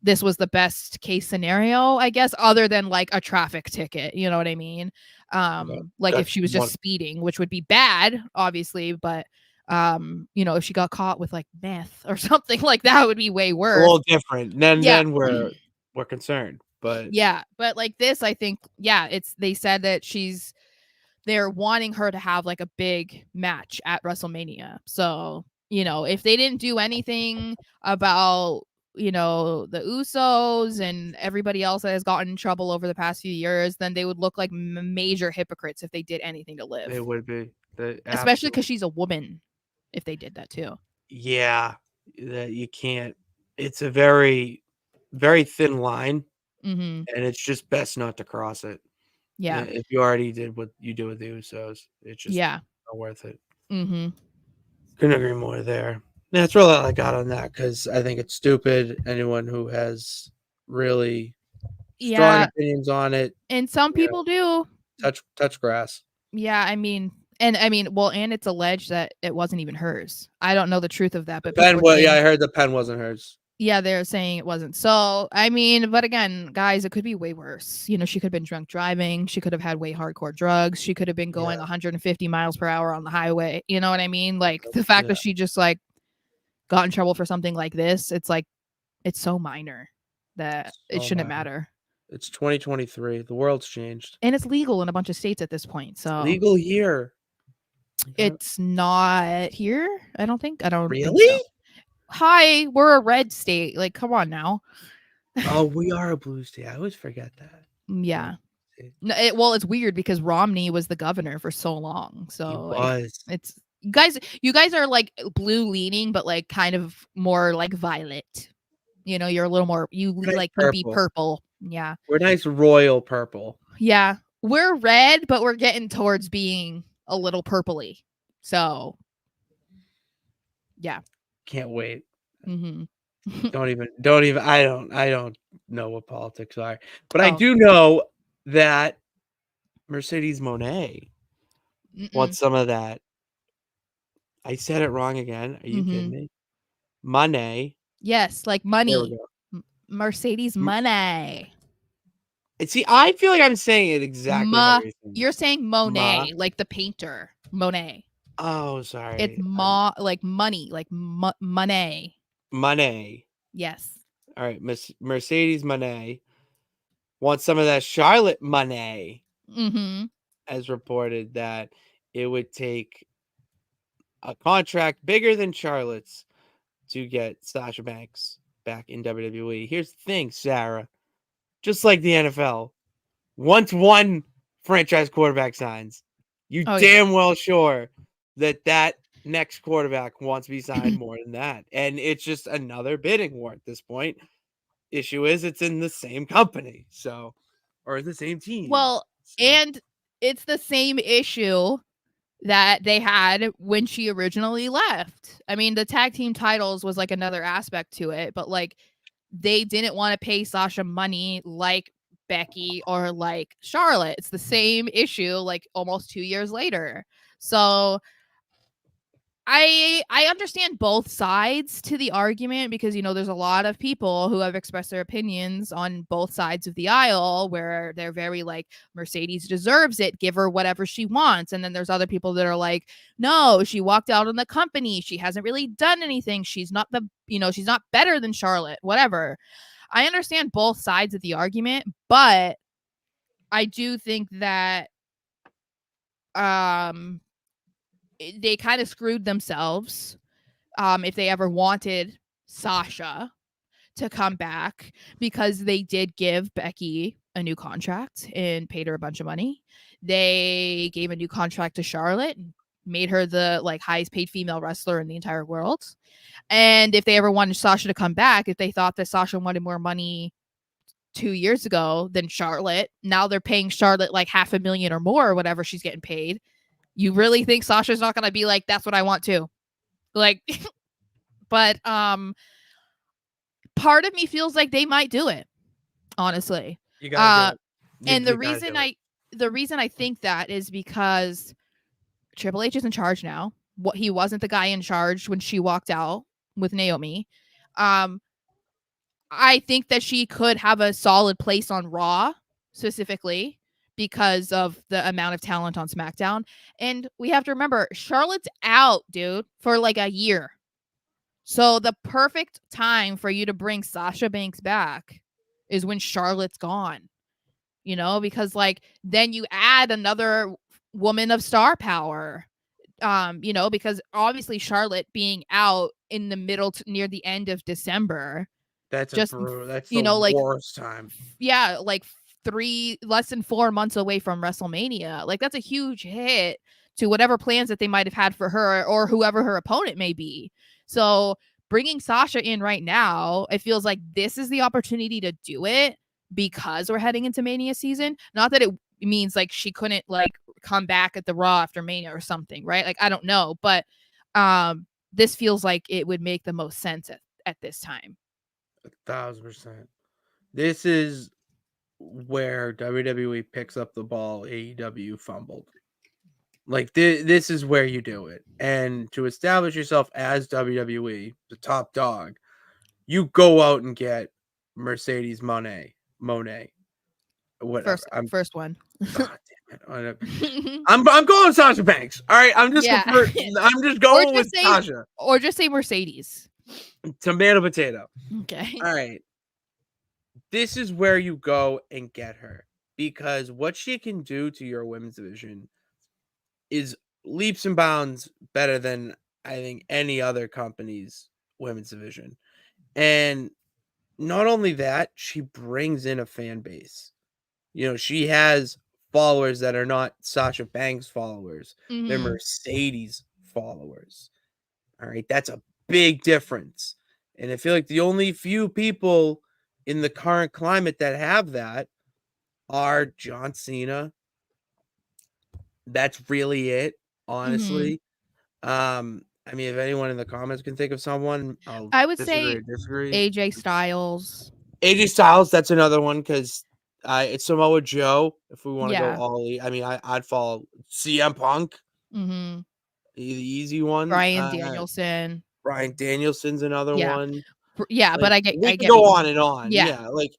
Speaker 3: this was the best case scenario, I guess, other than a traffic ticket. You know what I mean? If she was just speeding, which would be bad, obviously, but if she got caught with meth or something like that, would be way worse.
Speaker 1: A little different. Then we're concerned. But
Speaker 3: but this, I think, they said that they're wanting her to have a big match at WrestleMania. So, if they didn't do anything about, the Usos and everybody else that has gotten in trouble over the past few years, then they would look like major hypocrites if they did anything to Liv.
Speaker 1: They would be.
Speaker 3: Especially because she's a woman, if they did that too.
Speaker 1: Yeah, that you can't. It's a very, very thin line, and it's just best not to cross it.
Speaker 3: Yeah.
Speaker 1: If you already did what you do with the Usos, it's just not worth it. Couldn't agree more there. That's really all I got on that, because I think it's stupid. Anyone who has really strong opinions on it,
Speaker 3: and some people do
Speaker 1: touch grass.
Speaker 3: Yeah, and it's alleged that it wasn't even hers. I don't know the truth of that, but
Speaker 1: I heard the pen wasn't hers.
Speaker 3: Yeah, they're saying it wasn't. So, but again, guys, it could be way worse. She could have been drunk driving. She could have had way hardcore drugs. She could have been going 150 miles per hour on the highway. You know what I mean? The fact that she just got in trouble for something like this, it's so minor that it shouldn't matter.
Speaker 1: It's 2023. The world's changed.
Speaker 3: And it's legal in a bunch of states at this point. So
Speaker 1: legal here.
Speaker 3: It's not here, I don't think. I don't
Speaker 1: really
Speaker 3: think so. Hi, we're a red state. Come on now.
Speaker 1: Oh, we are a blue state. I always forget that.
Speaker 3: Yeah. It's weird because Romney was the governor for so long. So it's you guys are blue leaning, but kind of more violet. You're a little more can be purple. Yeah.
Speaker 1: We're nice royal purple.
Speaker 3: Yeah. We're red, but we're getting towards being a little purpley. So yeah.
Speaker 1: Can't wait. Don't even. I don't know what politics are, but I do know that Mercedes Monet wants some of that. I said it wrong again. Are you kidding me? Monet.
Speaker 3: Yes, money. Mercedes Monet.
Speaker 1: See, I feel like I'm saying it exactly.
Speaker 3: You're saying Monet, the painter. Monet.
Speaker 1: Oh, sorry.
Speaker 3: It's money, Monet.
Speaker 1: Monet.
Speaker 3: Yes.
Speaker 1: All right, Miss Mercedes Monet wants some of that Charlotte Monet. As reported that it would take a contract bigger than Charlotte's to get Sasha Banks back in WWE. Here's the thing, Sarah. Just like the NFL, once one franchise quarterback signs, you damn well sure that next quarterback wants to be signed more than that. And it's just another bidding war at this point. Issue is it's in the same company, or the same team.
Speaker 3: Well, and it's the same issue that they had when she originally left. The tag team titles was another aspect to it, but they didn't want to pay Sasha money like Becky or like Charlotte. It's the same issue almost 2 years later. So I understand both sides to the argument because, there's a lot of people who have expressed their opinions on both sides of the aisle where they're very Mercedes deserves it. Give her whatever she wants. And then there's other people that are no, she walked out on the company. She hasn't really done anything. She's not she's not better than Charlotte, whatever. I understand both sides of the argument, but I do think that they kind of screwed themselves if they ever wanted Sasha to come back because they did give Becky a new contract and paid her a bunch of money. They gave a new contract to Charlotte and made her the like highest paid female wrestler in the entire world. And if they ever wanted Sasha to come back, if they thought that Sasha wanted more money 2 years ago than Charlotte, now they're paying Charlotte like $500,000 or more or whatever she's getting paid. You really think Sasha's not going to be like, that's what I want to? Like, but part of me feels like they might do it, honestly.
Speaker 1: You gotta do it.
Speaker 3: And the reason I think that is because Triple H is in charge now. What he wasn't the guy in charge when she walked out with Naomi. I think that she could have a solid place on Raw specifically because of the amount of talent on SmackDown. And we have to remember, Charlotte's out, dude, for like a year. So the perfect time for you to bring Sasha Banks back is when Charlotte's gone, you know, because like then you add another woman of star power, you know, because obviously Charlotte being out in the middle to near the end of December.
Speaker 1: That's
Speaker 3: just,
Speaker 1: that's
Speaker 3: you know,
Speaker 1: the
Speaker 3: like
Speaker 1: worst time.
Speaker 3: Yeah, like less than 4 months away from WrestleMania. Like that's a huge hit to whatever plans that they might have had for her or whoever her opponent may be. So bringing Sasha in right now, it feels like this is the opportunity to do it because we're heading into Mania season. Not that it means like she couldn't like come back at the Raw after Mania or something, right? Like I don't know, but this feels like it would make the most sense at this time.
Speaker 1: 1,000%. This is where WWE picks up the ball. AEW fumbled. Like this is where you do it, and to establish yourself as WWE, the top dog, you go out and get Mercedes Monet, whatever.
Speaker 3: First one.
Speaker 1: God damn it! I'm going Sasha Banks. All right, I'm just going with Sasha,
Speaker 3: or just say Mercedes.
Speaker 1: Tomato potato.
Speaker 3: Okay.
Speaker 1: All right. This is where you go and get her because what she can do to your women's division is leaps and bounds better than I think any other company's women's division. And not only that, she brings in a fan base. You know, she has followers that are not Sasha Banks followers. Mm-hmm. They're Mercedes followers. All right. That's a big difference. And I feel like the only few people in the current climate that have that are John Cena. That's really it, honestly. Mm-hmm. I mean, if anyone in the comments can think of someone,
Speaker 3: I would say AJ Styles.
Speaker 1: AJ Styles, that's another one because it's Samoa Joe. If we want to go all elite, I mean, I'd follow CM Punk.
Speaker 3: Mm-hmm.
Speaker 1: The easy one.
Speaker 3: Bryan Danielson.
Speaker 1: Bryan Danielson's another one.
Speaker 3: Yeah,
Speaker 1: like,
Speaker 3: but I get
Speaker 1: go on and on. Yeah, like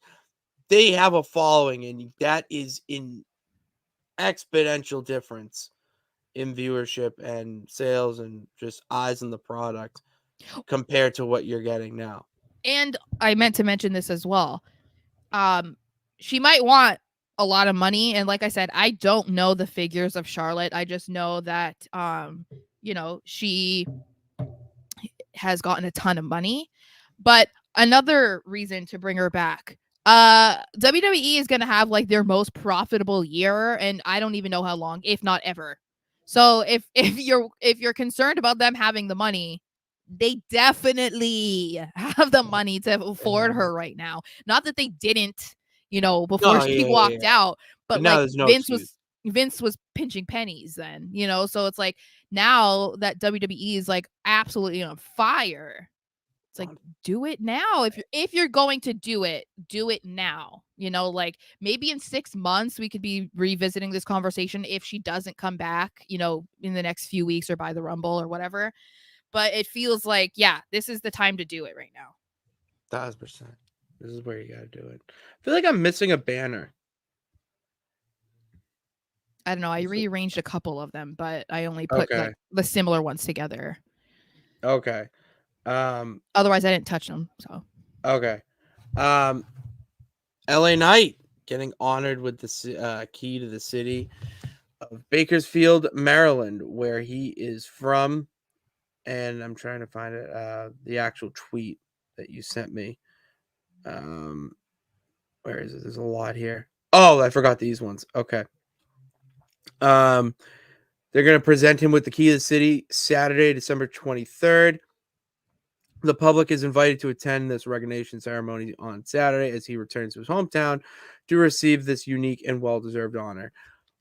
Speaker 1: they have a following, and that is in exponential difference in viewership and sales and just eyes on the product compared to what you're getting now.
Speaker 3: And I meant to mention this as well. She might want a lot of money, and like I said, I don't know the figures of Charlotte. I just know that you know, she has gotten a ton of money. But another reason to bring her back, WWE is going to have like their most profitable year, and I don't even know how long, if not ever. So if you're concerned about them having the money, they definitely have the money to afford her right now. Not that they didn't, you know, before she walked out, but like Vince was pinching pennies then, you know. So it's like now that WWE is like absolutely on fire. It's like, do it now. If you're going to do it now. You know, like maybe in 6 months we could be revisiting this conversation if she doesn't come back, you know, in the next few weeks or by the Rumble or whatever. But it feels like, yeah, this is the time to do it right now.
Speaker 1: 1,000%. This is where you got to do it. I feel like I'm missing a banner.
Speaker 3: I don't know. I rearranged a couple of them, but I only put like the similar ones together.
Speaker 1: Okay.
Speaker 3: Otherwise I didn't touch them. So
Speaker 1: okay. LA Knight getting honored with the key to the city of Bakersfield, Maryland, where he is from. And I'm trying to find it, the actual tweet that you sent me. Where is it? There's a lot here. Oh, I forgot these ones. Okay. They're going to present him with the key to the city Saturday, December 23rd. The public is invited to attend this recognition ceremony on Saturday as he returns to his hometown to receive this unique and well-deserved honor.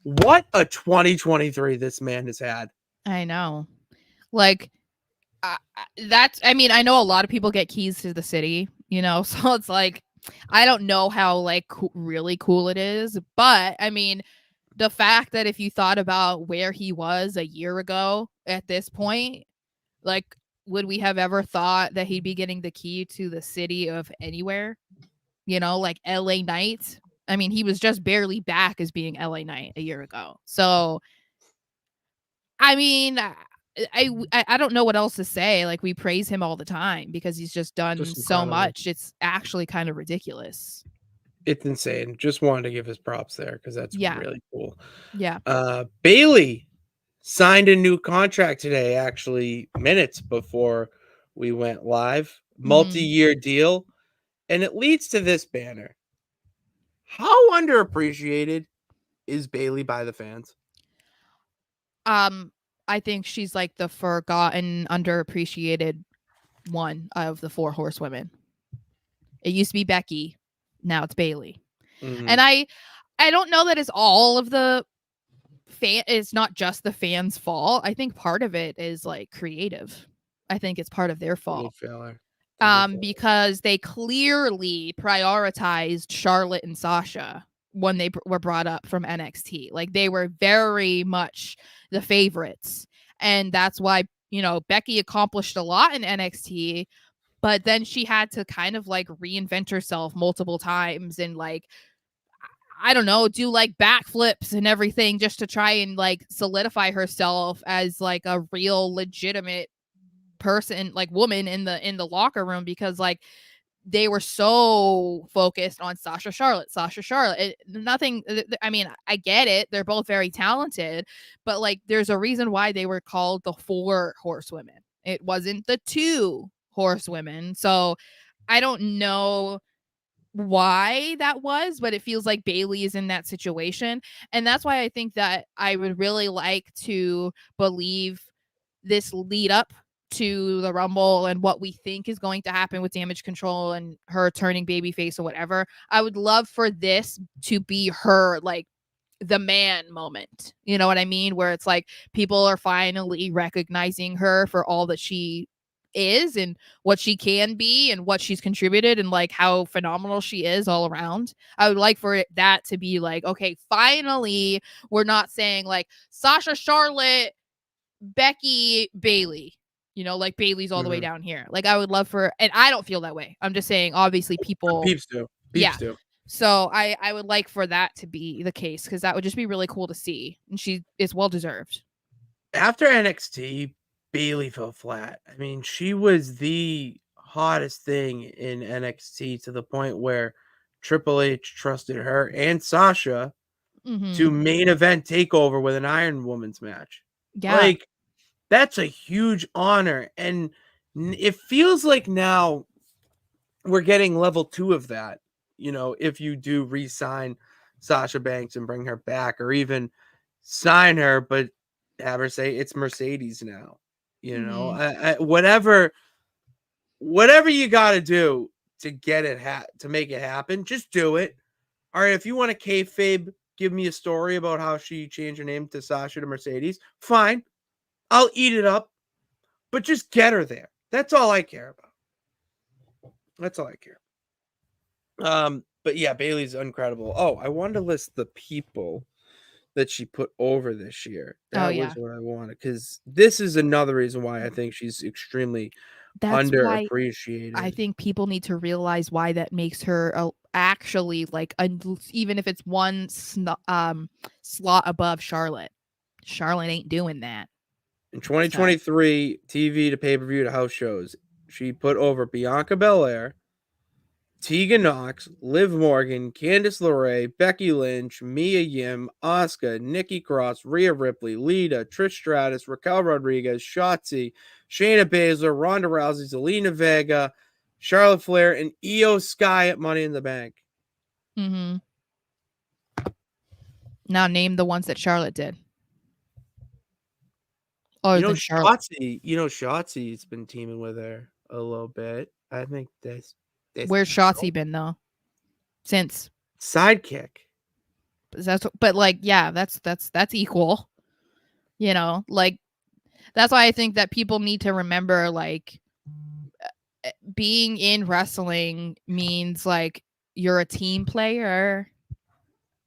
Speaker 1: What a 2023 this man has had.
Speaker 3: I know. Like, I I know a lot of people get keys to the city, so it's like, I don't know how like really cool it is, but I mean, the fact that if you thought about where he was a year ago at this point, like, would we have ever thought that he'd be getting the key to the city of anywhere? Like LA Knight. I mean, he was just barely back as being LA Knight a year ago. So, I mean, I don't know what else to say. Like, we praise him all the time because he's just done so much. It's actually kind of ridiculous.
Speaker 1: It's insane. Just wanted to give his props there because that's really cool.
Speaker 3: Yeah.
Speaker 1: Bayley signed a new contract today, actually minutes before we went live. Multi-year deal. And it leads to this banner. How underappreciated is Bayley by the fans?
Speaker 3: I think she's like the forgotten, underappreciated one of the 4 horsewomen. It used to be Becky. Now it's Bayley. Mm-hmm. And I don't know that it's all of the it's not just the fans' fault. I think part of it is like creative. I think it's part of their fault. Because they clearly prioritized Charlotte and Sasha when they were brought up from NXT. Like, they were very much the favorites. And that's why, Becky accomplished a lot in NXT, but then she had to kind of like reinvent herself multiple times and like, I don't know, do like backflips and everything just to try and like solidify herself as like a real legitimate person, like woman in the locker room, because like they were so focused on Sasha Charlotte. I mean, I get it. They're both very talented, but like there's a reason why they were called the 4 horsewomen. It wasn't the 2 horsewomen. So I don't know why that was, but it feels like Bayley is in that situation. And that's why I think that I would really like to believe this lead up to the Rumble and what we think is going to happen with Damage Control and her turning babyface or whatever. I would love for this to be her, like, the man moment. You know what I mean? Where it's like people are finally recognizing her for all that she is and what she can be and what she's contributed and like how phenomenal she is all around. I would like for that to be like, okay, finally we're not saying like Sasha, Charlotte, Becky, Bayley, like Bayley's all the way down here. Like, I would love for, and I don't feel that way. I'm just saying, obviously peeps do. So I would like for that to be the case, because that would just be really cool to see, and she is well deserved.
Speaker 1: After NXT, Bayley fell flat. I mean, she was the hottest thing in NXT to the point where Triple H trusted her and Sasha to main event takeover with an Iron Woman's match. Yeah. Like, that's a huge honor. And it feels like now we're getting level 2 of that. If you do re-sign Sasha Banks and bring her back, or even sign her, but have her say it's Mercedes now. Whatever you got to do to get it to make it happen, just do it. All right, if you want to kayfabe, give me a story about how she changed her name to Sasha to Mercedes, fine. I'll eat it up, but just get her there. That's all I care about. But yeah, Bayley's incredible. Oh, I wanted to list the people that she put over this year. That was what I wanted, because this is another reason why I think she's extremely underappreciated.
Speaker 3: I think people need to realize why that makes her actually like even if it's one slot above Charlotte. Charlotte ain't doing that.
Speaker 1: In 2023, TV to pay-per-view to house shows, she put over Bianca Belair, Tegan Nox, Liv Morgan, Candice LeRae, Becky Lynch, Mia Yim, Asuka, Nikki Cross, Rhea Ripley, Lita, Trish Stratus, Raquel Rodriguez, Shotzi, Shayna Baszler, Ronda Rousey, Zelina Vega, Charlotte Flair, and Io Sky at Money in the Bank.
Speaker 3: Mm-hmm. Now name the ones that Charlotte did. Oh,
Speaker 1: Shotzi's been teaming with her a little bit. I think this
Speaker 3: where's Shotzi been though? Since
Speaker 1: sidekick.
Speaker 3: But like, yeah, that's equal. You know, like that's why I think that people need to remember, like, being in wrestling means like you're a team player.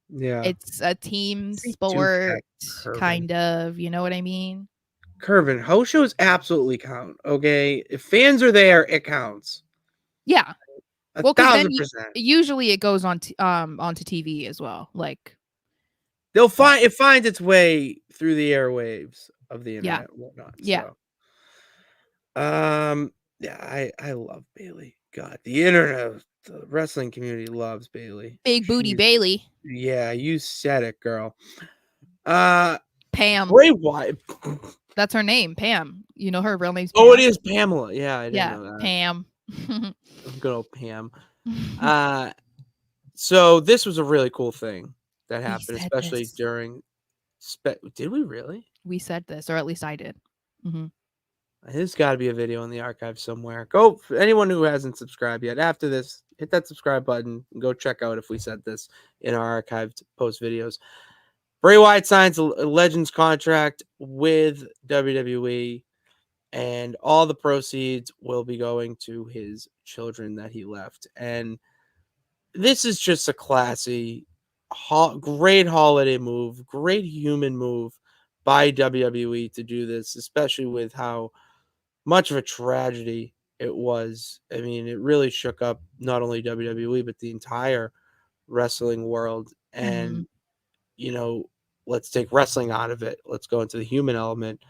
Speaker 1: Yeah,
Speaker 3: it's a team sport, kind of. You know what I mean?
Speaker 1: Curvin, house shows absolutely count. Okay, if fans are there, it counts.
Speaker 3: Yeah.
Speaker 1: 1,000%.
Speaker 3: Usually it goes on onto TV as well. Like
Speaker 1: it finds its way through the airwaves of the internet and whatnot.
Speaker 3: Yeah.
Speaker 1: So. Yeah, I love Bayley. God, the internet, the wrestling community loves Bayley.
Speaker 3: Big booty Bayley.
Speaker 1: Yeah, you said it, girl.
Speaker 3: Pam.
Speaker 1: Bray White.
Speaker 3: That's her name, Pam. You know her real name's
Speaker 1: Pam. Oh, it is Pamela. Yeah, I didn't know that.
Speaker 3: Pam.
Speaker 1: Good old Pam. So this was a really cool thing that happened, especially during. Did we really?
Speaker 3: We said this, or at least I did. Mm-hmm.
Speaker 1: There's got to be a video in the archive somewhere. Go, for anyone who hasn't subscribed yet, after this, hit that subscribe button and go check out if we said this in our archived post videos. Bray Wyatt signs a Legends contract with WWE, and all the proceeds will be going to his children that he left. And this is just a classy, great holiday move, great human move by WWE to do this, especially with how much of a tragedy it was. I mean, it really shook up not only WWE, but the entire wrestling world. And, let's take wrestling out of it. Let's go into the human element.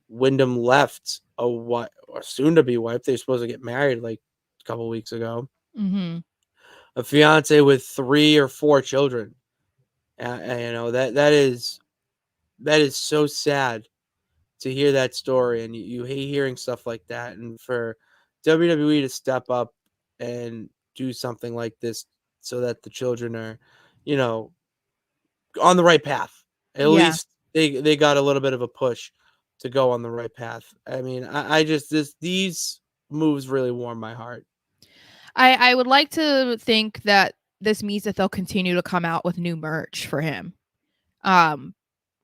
Speaker 1: Wyndham left a soon-to-be wife. They were supposed to get married like a couple weeks ago.
Speaker 3: Mm-hmm.
Speaker 1: A fiance with 3 or 4 children. That is so sad to hear that story, and you hate hearing stuff like that. And for WWE to step up and do something like this so that the children are, on the right path. At least they got a little bit of a push to go on the right path. I mean, these moves really warm my heart.
Speaker 3: I would like to think that this means that they'll continue to come out with new merch for him.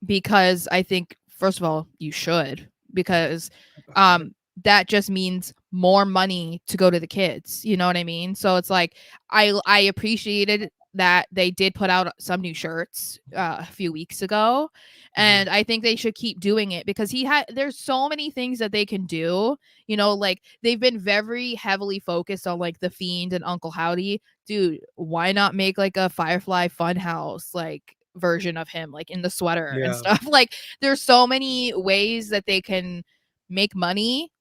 Speaker 3: Because I think, first of all, you should, because that just means more money to go to the kids. You know what I mean? So it's like, I appreciated that they did put out some new shirts a few weeks ago, and I think they should keep doing it, because there's so many things that they can do. Like, they've been very heavily focused on like the Fiend and Uncle Howdy. Dude, why not make like a Firefly Funhouse like version of him, like in the sweater and stuff? Like, there's so many ways that they can make money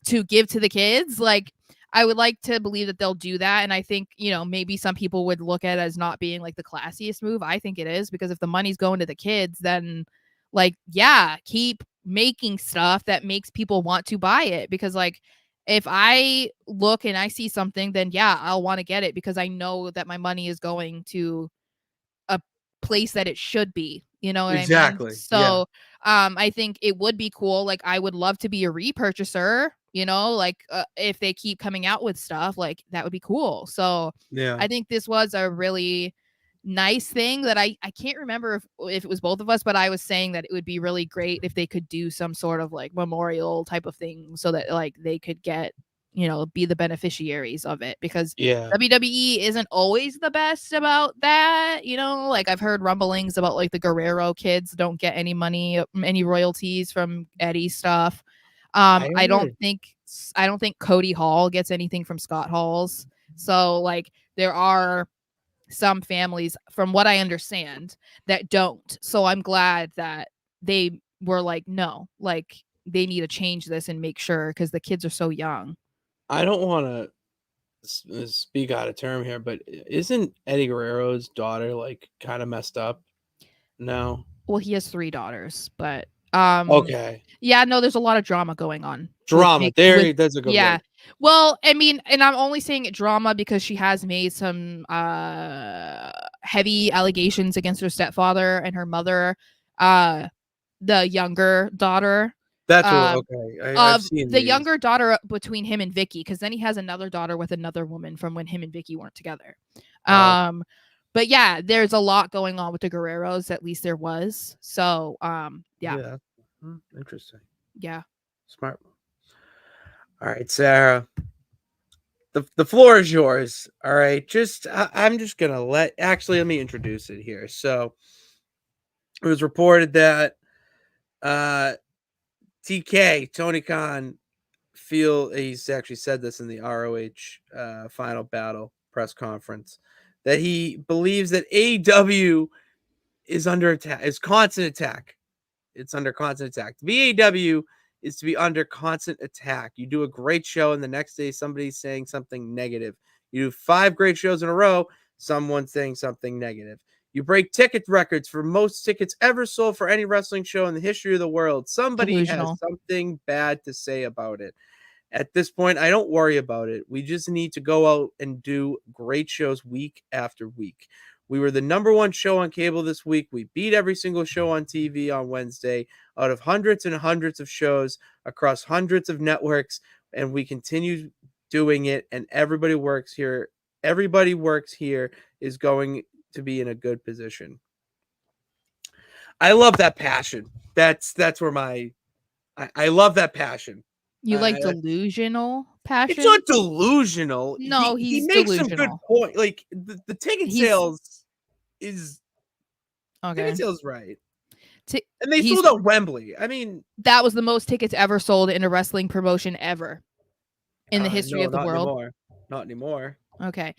Speaker 3: to give to the kids. Like, I would like to believe that they'll do that. And I think, maybe some people would look at it as not being like the classiest move. I think it is, because if the money's going to the kids, then like, yeah, keep making stuff that makes people want to buy it. Because like, if I look and I see something, then yeah, I'll want to get it, because I know that my money is going to a place that it should be. You know what I mean? So I think it would be cool. Like, I would love to be a repurchaser, like if they keep coming out with stuff, like that would be cool. So I think this was a really nice thing that I can't remember if it was both of us, but I was saying that it would be really great if they could do some sort of like memorial type of thing, so that like they could get, be the beneficiaries of it, because WWE isn't always the best about that. Like, I've heard rumblings about like the Guerrero kids don't get any money, any royalties from Eddie stuff. I don't think Cody Hall gets anything from Scott Hall's. So like, there are some families, from what I understand, that don't. So I'm glad that they were like, no, like they need to change this and make sure, because the kids are so young.
Speaker 1: I don't want to speak out of term here, but isn't Eddie Guerrero's daughter like kind of messed up? No.
Speaker 3: Well, he has 3 daughters, but
Speaker 1: okay.
Speaker 3: Yeah, no, there's a lot of drama going on.
Speaker 1: Drama. That's a good word.
Speaker 3: Well, I mean, and I'm only saying it drama because she has made some heavy allegations against her stepfather and her mother, the younger daughter.
Speaker 1: That's what. Okay, I've seen
Speaker 3: the
Speaker 1: these.
Speaker 3: younger daughter between him and Vicky, because then he has another daughter with another woman from when him and Vicky weren't together. But yeah, there's a lot going on with the Guerreros. At least there was. So yeah.
Speaker 1: Interesting.
Speaker 3: Yeah.
Speaker 1: Smart. All right, Sarah. The floor is yours. All right. I'm just gonna let me introduce it here. So it was reported that TK Tony Khan he's actually said this in the ROH final battle press conference that he believes that AEW is under attack, is constant attack. It's under constant attack. AEW is to be under constant attack. You do a great show, and the next day somebody's saying something negative. You do 5 great shows in a row, someone's saying something negative. You break ticket records for most tickets ever sold for any wrestling show in the history of the world. Somebody has something bad to say about it. At this point, I don't worry about it. We just need to go out and do great shows week after week. We were the #1 show on cable this week. We beat every single show on TV on Wednesday out of hundreds and hundreds of shows across hundreds of networks, and we continue doing it, and everybody works here. Everybody works here is going to be in a good position. I love that passion. That's where I love that passion.
Speaker 3: You like delusional passion?
Speaker 1: It's not delusional.
Speaker 3: No,
Speaker 1: he
Speaker 3: he's
Speaker 1: makes
Speaker 3: delusional.
Speaker 1: some good point. Like the ticket sales is
Speaker 3: okay.
Speaker 1: Ticket sales right. And they sold out Wembley. I mean,
Speaker 3: that was the most tickets ever sold in a wrestling promotion ever in the history of the world.
Speaker 1: Not anymore.
Speaker 3: Okay.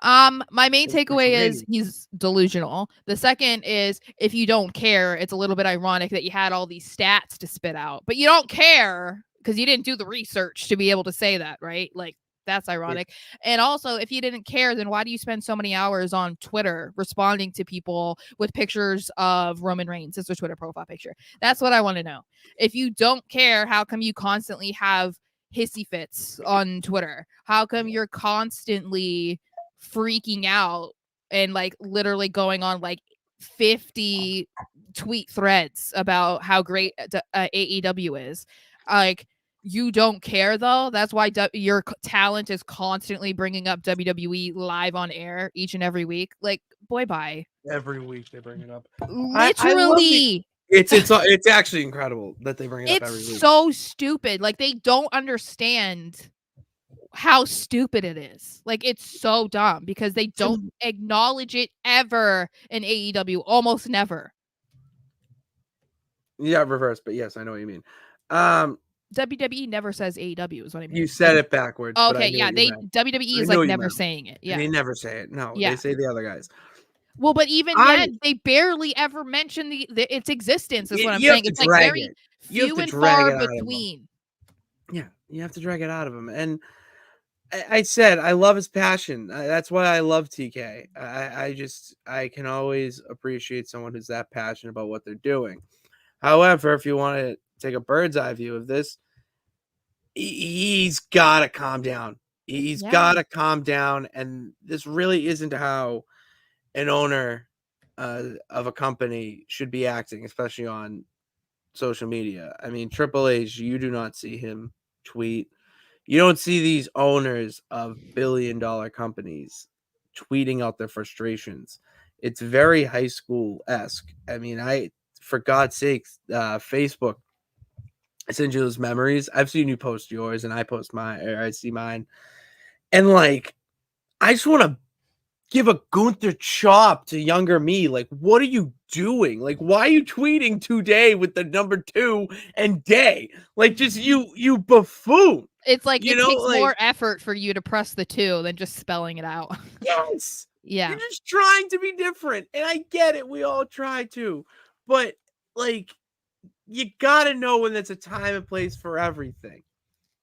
Speaker 3: My main takeaway is he's delusional. The second is if you don't care, it's a little bit ironic that you had all these stats to spit out, but you don't care because you didn't do the research to be able to say that, right? Like that's ironic. Yeah. And also, if you didn't care, then why do you spend so many hours on Twitter responding to people with pictures of Roman Reigns as their Twitter profile picture? That's what I want to know. If you don't care, how come you constantly have hissy fits on Twitter? How come you're constantly freaking out and like literally going on like 50 tweet threads about how great AEW is? Like, you don't care though. That's why your talent is constantly bringing up WWE live on air each and every week. Like, boy, bye.
Speaker 1: Every week they bring it up.
Speaker 3: Literally.
Speaker 1: It's actually incredible that they bring it up every week.
Speaker 3: It's so stupid. Like, they don't understand how stupid it is. Like, it's so dumb because they don't acknowledge it ever in AEW. Almost never.
Speaker 1: Yeah, reverse, but yes, I know what you mean.
Speaker 3: WWE never says AEW is what I mean.
Speaker 1: You said it backwards.
Speaker 3: Okay, yeah, WWE is like never saying it. Yeah,
Speaker 1: they never say it. No, they say the other guys.
Speaker 3: Well, but even then, they barely ever mention its existence. Is what I'm saying. It's like very few and far between.
Speaker 1: Yeah, you have to drag it out of him. And I said I love his passion. That's why I love TK. I can always appreciate someone who's that passionate about what they're doing. However, if you want to take a bird's eye view of this, he's got to calm down. He's got to calm down. And this really isn't how an owner of a company should be acting, especially on social media. I mean, Triple H, you do not see him tweet. You don't see these owners of billion-dollar companies tweeting out their frustrations. It's very high school-esque. I mean, for God's sakes, Facebook, I send you those memories. I've seen you post yours and I post mine, or I see mine. And like, I just want to give a Gunther chop to younger me. Like, what are you doing? Like, why are you tweeting today with the number 2 and day? Like, just you buffoon.
Speaker 3: It's like it takes more effort for you to press the 2 than just spelling it out.
Speaker 1: Yes.
Speaker 3: Yeah.
Speaker 1: You're just trying to be different. And I get it. We all try to. But like, you gotta know when there's a time and place for everything.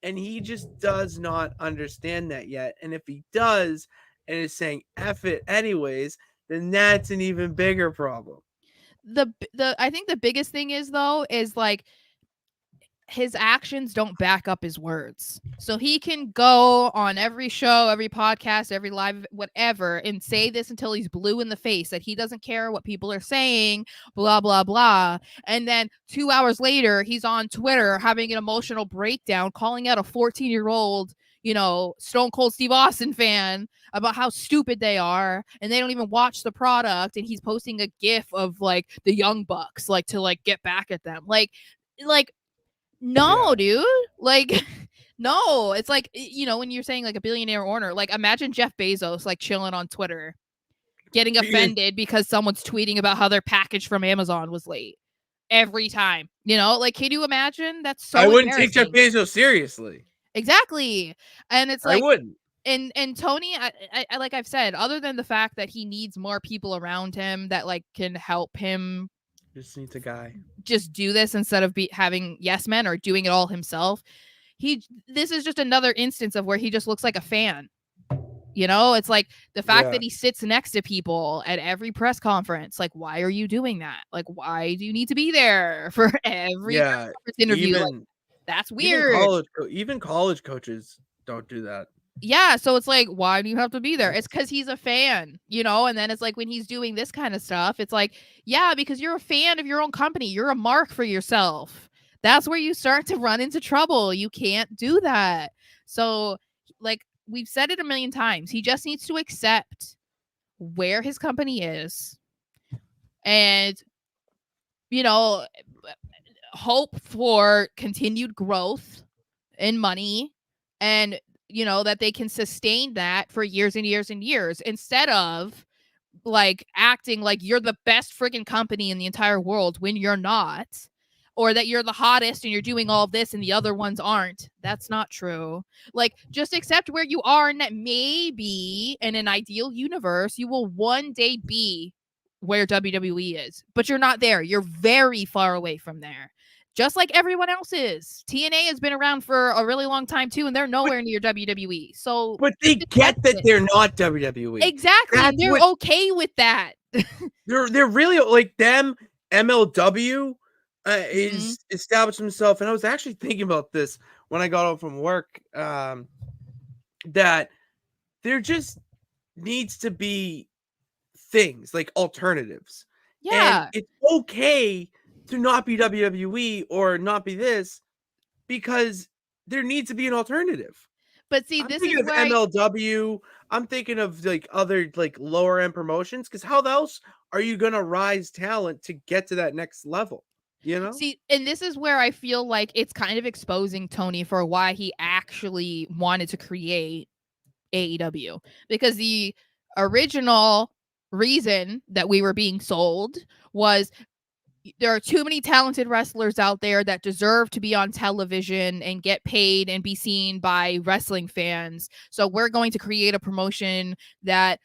Speaker 1: And he just does not understand that yet. And if he does and is saying F it anyways, then that's an even bigger problem.
Speaker 3: I think the biggest thing is though, is like his actions don't back up his words. So he can go on every show, every podcast, every live, whatever, and say this until he's blue in the face that he doesn't care what people are saying, blah, blah, blah. And then 2 hours later, he's on Twitter having an emotional breakdown, calling out a 14-year-old, Stone Cold Steve Austin fan about how stupid they are, and they don't even watch the product, and he's posting a gif of like the Young Bucks, like to like get back at them. Like no, dude. Like, no. It's like, when you're saying like a billionaire owner, like imagine Jeff Bezos like chilling on Twitter, getting offended because someone's tweeting about how their package from Amazon was late every time. Like, can you imagine? That's so
Speaker 1: I wouldn't take Jeff Bezos seriously.
Speaker 3: Exactly. And it's like,
Speaker 1: I wouldn't.
Speaker 3: And Tony, I like I've said, other than the fact that he needs more people around him that like can help him,
Speaker 1: just needs a guy.
Speaker 3: Just do this instead of having yes men or doing it all himself. This is just another instance of where he just looks like a fan. It's like the fact that he sits next to people at every press conference. Like, why are you doing that? Like, why do you need to be there for every press conference interview? That's weird.
Speaker 1: Even college coaches don't do that.
Speaker 3: Yeah, so it's like, why do you have to be there? It's because he's a fan, and then it's like when he's doing this kind of stuff, it's like, yeah, because you're a fan of your own company. You're a mark for yourself. That's where you start to run into trouble. You can't do that. So, like, we've said it a million times. He just needs to accept where his company is and, hope for continued growth in money and that they can sustain that for years and years and years instead of like acting like you're the best friggin' company in the entire world when you're not, or that you're the hottest and you're doing all of this and the other ones aren't. That's not true. Like, just accept where you are and that maybe in an ideal universe, you will one day be where WWE is, but you're not there. You're very far away from there. Just like everyone else is. TNA has been around for a really long time too, and they're nowhere near WWE. So,
Speaker 1: but they get that they're not WWE.
Speaker 3: Exactly. They're okay with that.
Speaker 1: They're really like them. MLW is established himself, and I was actually thinking about this when I got home from work. That there just needs to be things like alternatives.
Speaker 3: Yeah,
Speaker 1: and it's okay to not be WWE or not be this, because there needs to be an alternative.
Speaker 3: But see,
Speaker 1: this is where MLW. I'm thinking of like other like lower end promotions, because how else are you gonna rise talent to get to that next level?
Speaker 3: See, and this is where I feel like it's kind of exposing Tony for why he actually wanted to create AEW, because the original reason that we were being sold was there are too many talented wrestlers out there that deserve to be on television and get paid and be seen by wrestling fans. So we're going to create a promotion that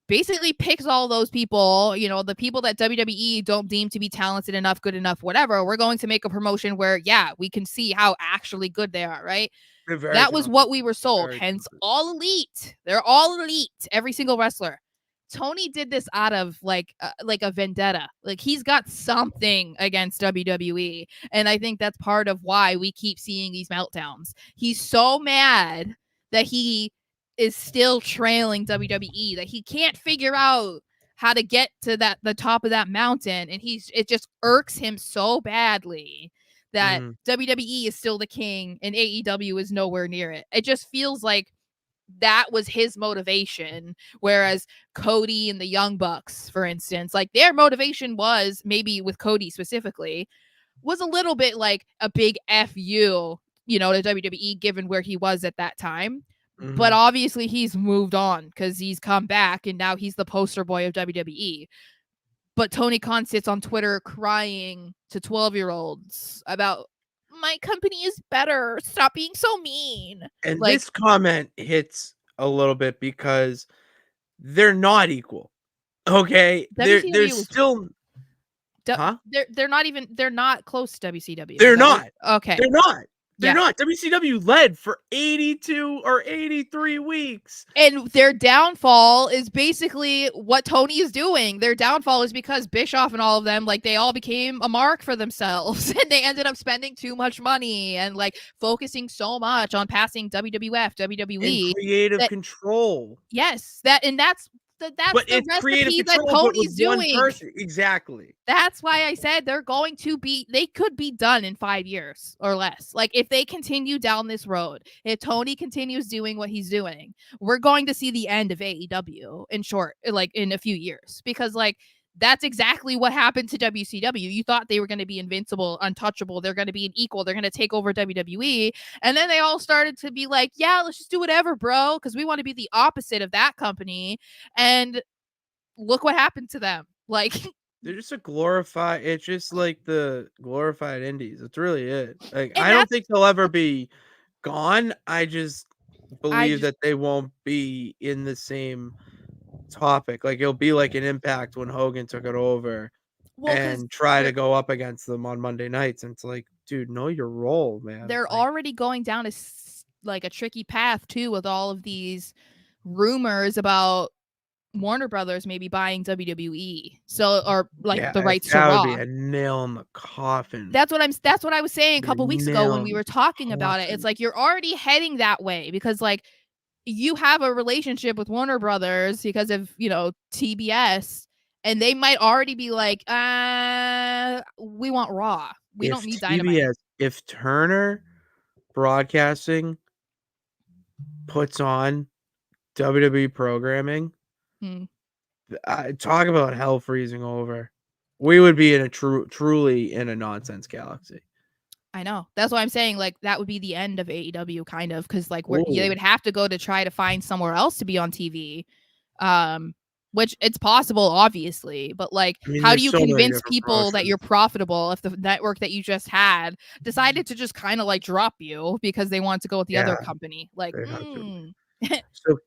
Speaker 3: basically picks all those people, the people that WWE don't deem to be talented enough, good enough, whatever. We're going to make a promotion where, we can see how actually good they are, right? That was what we were sold. Hence, all elite. They're all elite. Every single wrestler. Tony did this out of like a vendetta. Like, he's got something against WWE. And I think that's part of why we keep seeing these meltdowns. He's so mad that he is still trailing WWE, that he can't figure out how to get to the top of that mountain. And it just irks him so badly that WWE is still the king and AEW is nowhere near it. It just feels like that was his motivation, whereas Cody and the Young Bucks, for instance, like their motivation was, maybe with Cody specifically, was a little bit like a big FU, to WWE, given where he was at that time. But obviously he's moved on because he's come back and now he's the poster boy of WWE. But Tony Khan sits on Twitter crying to 12-year-olds about, my company is better. Stop being so mean.
Speaker 1: And this comment hits a little bit because they're not equal. Okay, they're still.
Speaker 3: They're not close to WCW.
Speaker 1: They're not.
Speaker 3: Okay.
Speaker 1: They're not. They're not. WCW led for 82 or 83 weeks.
Speaker 3: And their downfall is basically what Tony is doing. Their downfall is because Bischoff and all of them, like, they all became a mark for themselves. And they ended up spending too much money and, like, focusing so much on passing WWF, WWE.
Speaker 1: And creative control.
Speaker 3: Yes. That's the recipe that Tony's doing.
Speaker 1: Exactly.
Speaker 3: That's why I said they could be done in 5 years or less. Like, if they continue down this road, if Tony continues doing what he's doing, we're going to see the end of AEW in a few years, because, like, that's exactly what happened to WCW. You thought they were going to be invincible, untouchable. They're going to be an equal. They're going to take over WWE. And then they all started to be like, yeah, let's just do whatever, bro, because we want to be the opposite of that company. And look what happened to them. Like,
Speaker 1: they're just it's just like the glorified indies. That's really it. Like, I don't think they'll ever be gone. I just believe that they won't be in the same topic. Like, it'll be like an Impact when Hogan took it over and try to go up against them on Monday nights. And it's like, dude, know your role, man.
Speaker 3: They're already going down a tricky path too, with all of these rumors about Warner Brothers maybe buying WWE. The rights to Raw.
Speaker 1: That would be a nail in the coffin.
Speaker 3: That's what I was saying a couple weeks ago when we were talking about it. It's like, you're already heading that way, because, like, you have a relationship with Warner Brothers because of, TBS, and they might already be like, we want Raw. We don't need Dynamite.
Speaker 1: If Turner Broadcasting puts on WWE programming, talk about hell freezing over. We would be in a truly in a nonsense galaxy.
Speaker 3: I know. That's why I'm saying, like, that would be the end of AEW, kind of, because, like, they would have to go to try to find somewhere else to be on TV, which it's possible, obviously, but, like, how do you convince people that you're profitable if the network that you just had decided to just kind of, like, drop you because they want to go with the other company? Like,
Speaker 1: so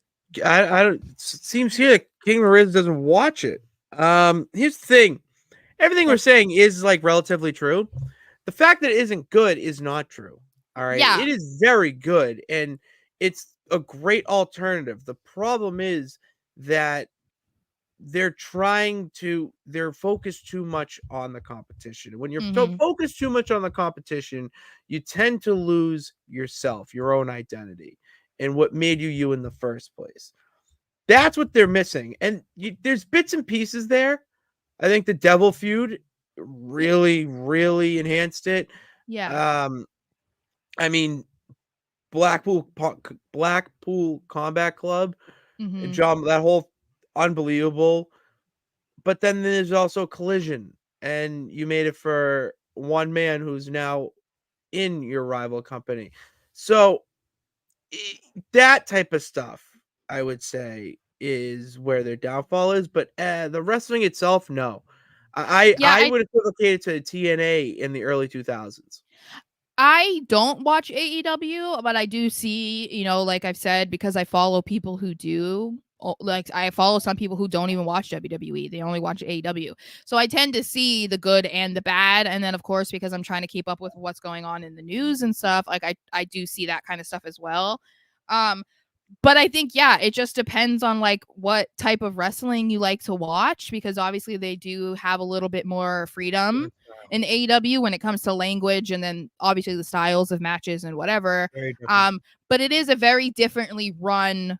Speaker 1: I don't. It seems here that King Riz doesn't watch it. Here's the thing: everything we're saying is, like, relatively true. The fact that it isn't good is not true. All right. Yeah. It is very good, and it's a great alternative. The problem is that they're focused too much on the competition. When you're focused too much on the competition, you tend to lose yourself, your own identity, and what made you in the first place. That's what they're missing. And there's bits and pieces there. I think the Devil feud really, really enhanced it.
Speaker 3: Yeah.
Speaker 1: I mean, Blackpool Combat Club, John, that whole unbelievable. But then there's also Collision, and you made it for one man who's now in your rival company. So that type of stuff, I would say, is where their downfall is. But the wrestling itself, no. I would equivocate it to TNA in the early 2000s.
Speaker 3: I don't watch AEW, but I do see, like I've said, because I follow people who do. Like, I follow some people who don't even watch WWE. They only watch AEW. So I tend to see the good and the bad. And then, of course, because I'm trying to keep up with what's going on in the news and stuff, like, I do see that kind of stuff as well. But I think, it just depends on, like, what type of wrestling you like to watch, because obviously they do have a little bit more freedom in AEW when it comes to language, and then obviously the styles of matches and whatever. But it is a very differently run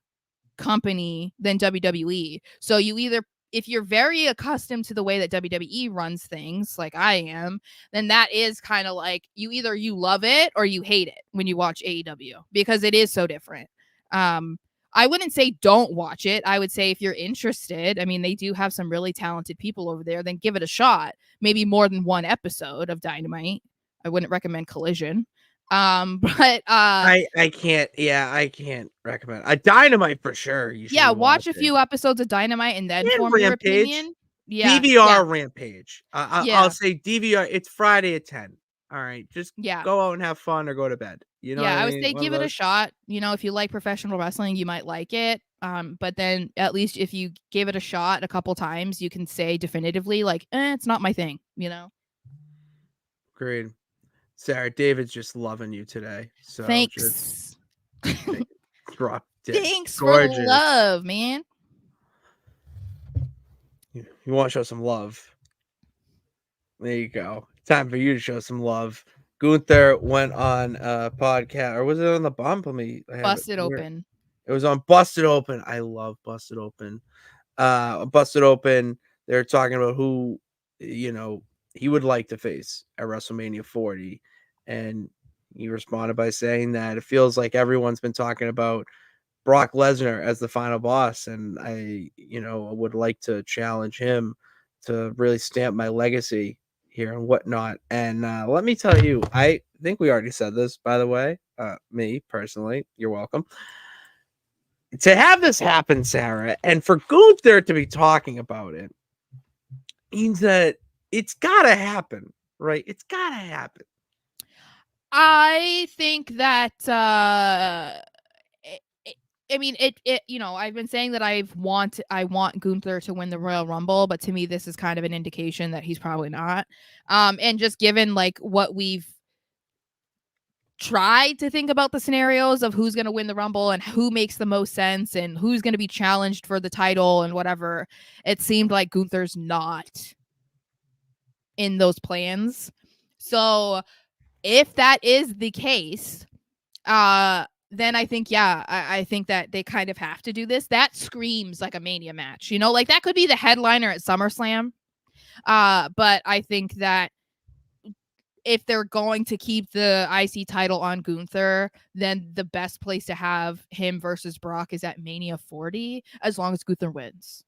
Speaker 3: company than WWE. So if you're very accustomed to the way that WWE runs things, like I am, then that is kind of like, you love it or you hate it when you watch AEW, because it is so different. I wouldn't say don't watch it. I would say if you're interested, I mean, they do have some really talented people over there, then give it a shot. Maybe more than one episode of Dynamite. I wouldn't recommend Collision. But
Speaker 1: I can't recommend a Dynamite for sure. You should
Speaker 3: watch a few episodes of Dynamite and then form your opinion.
Speaker 1: DVR Rampage. I'll say DVR. It's Friday at 10. All right, just go out and have fun or go to bed.
Speaker 3: I would say give it a shot. If you like professional wrestling, you might like it. But then at least if you give it a shot a couple times, you can say definitively, like, it's not my thing.
Speaker 1: Agreed. Sarah, David's just loving you today. So
Speaker 3: Thanks.
Speaker 1: Drop dead.
Speaker 3: Thanks
Speaker 1: Gorgeous.
Speaker 3: for the love, man.
Speaker 1: You want to show some love? There you go. Time for you to show some love. Gunther went on a podcast, or was it on the Bump?
Speaker 3: Busted Open.
Speaker 1: It was on Busted Open. I love Busted Open. Busted Open. They're talking about who, he would like to face at WrestleMania 40, and he responded by saying that it feels like everyone's been talking about Brock Lesnar as the final boss, and I would like to challenge him to really stamp my legacy here and whatnot. And let me tell you, I think we already said this, by the way. Me personally, you're welcome. To have this happen, Sarah, and for Gunther to be talking about it means that it's gotta happen, right? It's gotta happen.
Speaker 3: I think that I've been saying that I want Gunther to win the Royal Rumble, but to me this is kind of an indication that he's probably not. And just given like what we've tried to think about the scenarios of who's going to win the Rumble and who makes the most sense and who's going to be challenged for the title and whatever, it seemed like Gunther's not in those plans. So if that is the case, then I think, I think that they kind of have to do this. That screams like a Mania match, like that could be the headliner at SummerSlam. But I think that if they're going to keep the IC title on Gunther, then the best place to have him versus Brock is at Mania 40, as long as Gunther wins.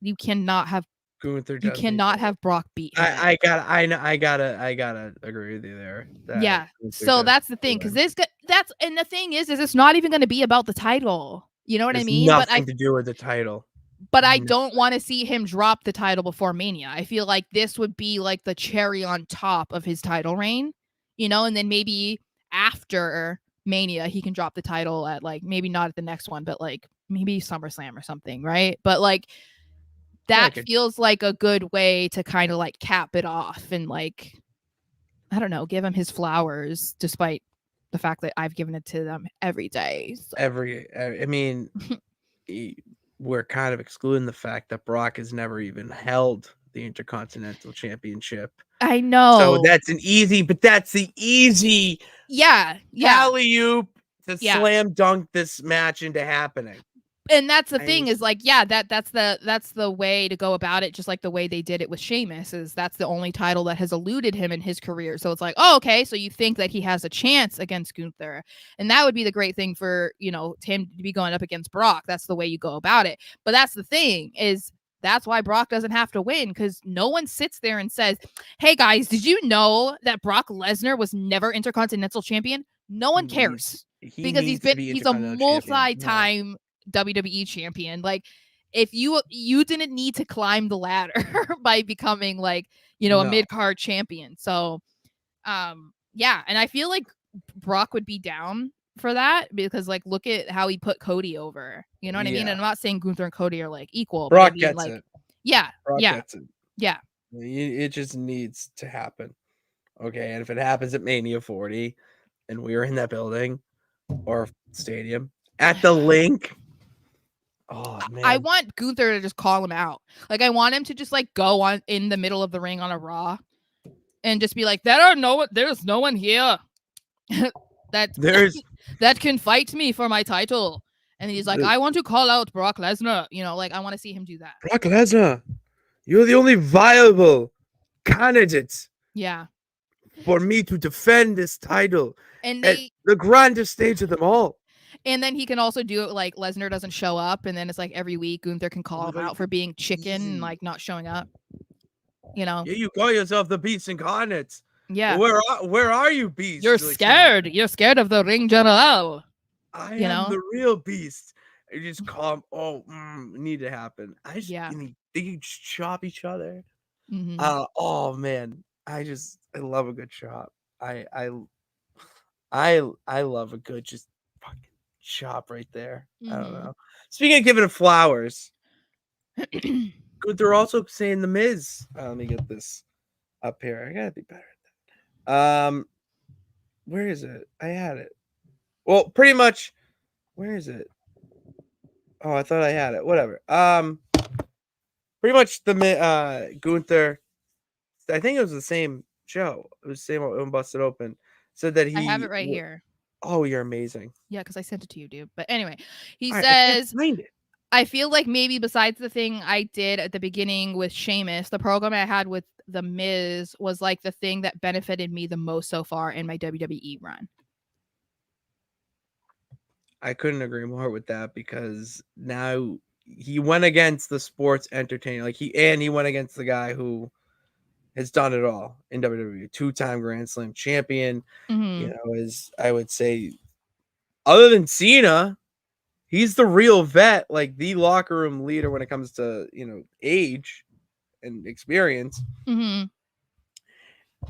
Speaker 3: You cannot have
Speaker 1: Gunther.
Speaker 3: You cannot have Brock beat him.
Speaker 1: I gotta agree with you there.
Speaker 3: Yeah. So that's the thing, because and the thing is it's not even going to be about the title. You know what I mean?
Speaker 1: Nothing to do with the title.
Speaker 3: But I don't want to see him drop the title before Mania. I feel like this would be like the cherry on top of his title reign, and then maybe after Mania he can drop the title at like, maybe not at the next one, but like maybe SummerSlam or something, right? But like that feels like a good way to kind of like cap it off and like, I don't know, give him his flowers, despite the fact that I've given it to them every day. So.
Speaker 1: I mean, we're kind of excluding the fact that Brock has never even held the Intercontinental Championship.
Speaker 3: I know.
Speaker 1: So that's the easy alley-oop to slam dunk this match into happening.
Speaker 3: And that's the thing is like, that's the way to go about it. Just like the way they did it with Sheamus, is that's the only title that has eluded him in his career. So it's like, oh, okay. So you think that he has a chance against Gunther, and that would be the great thing for, him to be going up against Brock. That's the way you go about it. But that's the thing is, that's why Brock doesn't have to win, because no one sits there and says, hey guys, did you know that Brock Lesnar was never Intercontinental Champion? No one cares, because he's a multi-time WWE champion. Like, if you didn't need to climb the ladder by becoming like, a mid-card champion. So and I feel like Brock would be down for that, because like, look at how he put Cody over, you know what I mean? And I'm not saying Gunther and Cody are like equal,
Speaker 1: Brock
Speaker 3: but
Speaker 1: gets
Speaker 3: like,
Speaker 1: it.
Speaker 3: Brock
Speaker 1: gets it.
Speaker 3: Yeah,
Speaker 1: it just needs to happen. Okay, and if it happens at Mania 40 and we are in that building or stadium at the Link, oh man,
Speaker 3: I want Gunther to just call him out. Like, I want him to just like go on in the middle of the ring on a Raw and just be like, there's no one here that can fight me for my title. And he's like, I want to call out Brock Lesnar. Like, I want to see him do that.
Speaker 1: Brock Lesnar, you're the only viable candidate.
Speaker 3: Yeah.
Speaker 1: For me to defend this title
Speaker 3: and
Speaker 1: at the grandest stage of them all.
Speaker 3: And then he can also do it like Lesnar doesn't show up, and then it's like every week Gunther can call him out for being chicken and like not showing up. Yeah,
Speaker 1: you call yourself the Beast Incarnate.
Speaker 3: Yeah.
Speaker 1: Where are you, Beast?
Speaker 3: You're scared. You're scared of the Ring General.
Speaker 1: I am the real Beast. You just call him. Oh, need to happen. They can chop each other.
Speaker 3: Mm-hmm.
Speaker 1: Oh man, I love a good chop. I love a good just fucking chop right there.
Speaker 3: Mm-hmm.
Speaker 1: I don't know. Speaking of giving it flowers, they're also saying the Miz. Let me get this up here. I gotta be better at that. where is it? I had it. Well, pretty much. Where is it? Oh, I thought I had it. Whatever. Pretty much the Gunther. I think it was the same show. It was the same one Busted Open. Said that
Speaker 3: I have
Speaker 1: he.
Speaker 3: it right here.
Speaker 1: Oh, you're amazing.
Speaker 3: Yeah, because I sent it to you, dude. But anyway, he
Speaker 1: All right, I can't
Speaker 3: says,
Speaker 1: find it.
Speaker 3: I feel like maybe besides the thing I did at the beginning with Sheamus, the program I had with The Miz was like the thing that benefited me the most so far in my WWE run.
Speaker 1: I couldn't agree more with that because now he went against the sports entertainer. Like he went against the guy who has done it all in WWE, 2-time Grand Slam champion.
Speaker 3: Mm-hmm.
Speaker 1: You know, is I would say, other than Cena, he's the real vet, like the locker room leader when it comes to, you know, age and experience.
Speaker 3: Mm-hmm.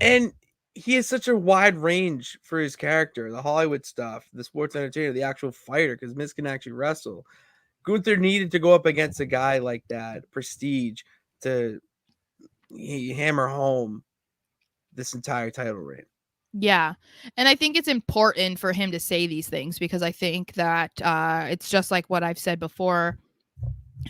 Speaker 1: And he has such a wide range for his character, the Hollywood stuff, the sports entertainer, the actual fighter, because Miz can actually wrestle. Gunther needed to go up against a guy like that, prestige, to hammer home this entire title reign.
Speaker 3: Yeah. And I think it's important for him to say these things because I think that it's just like what I've said before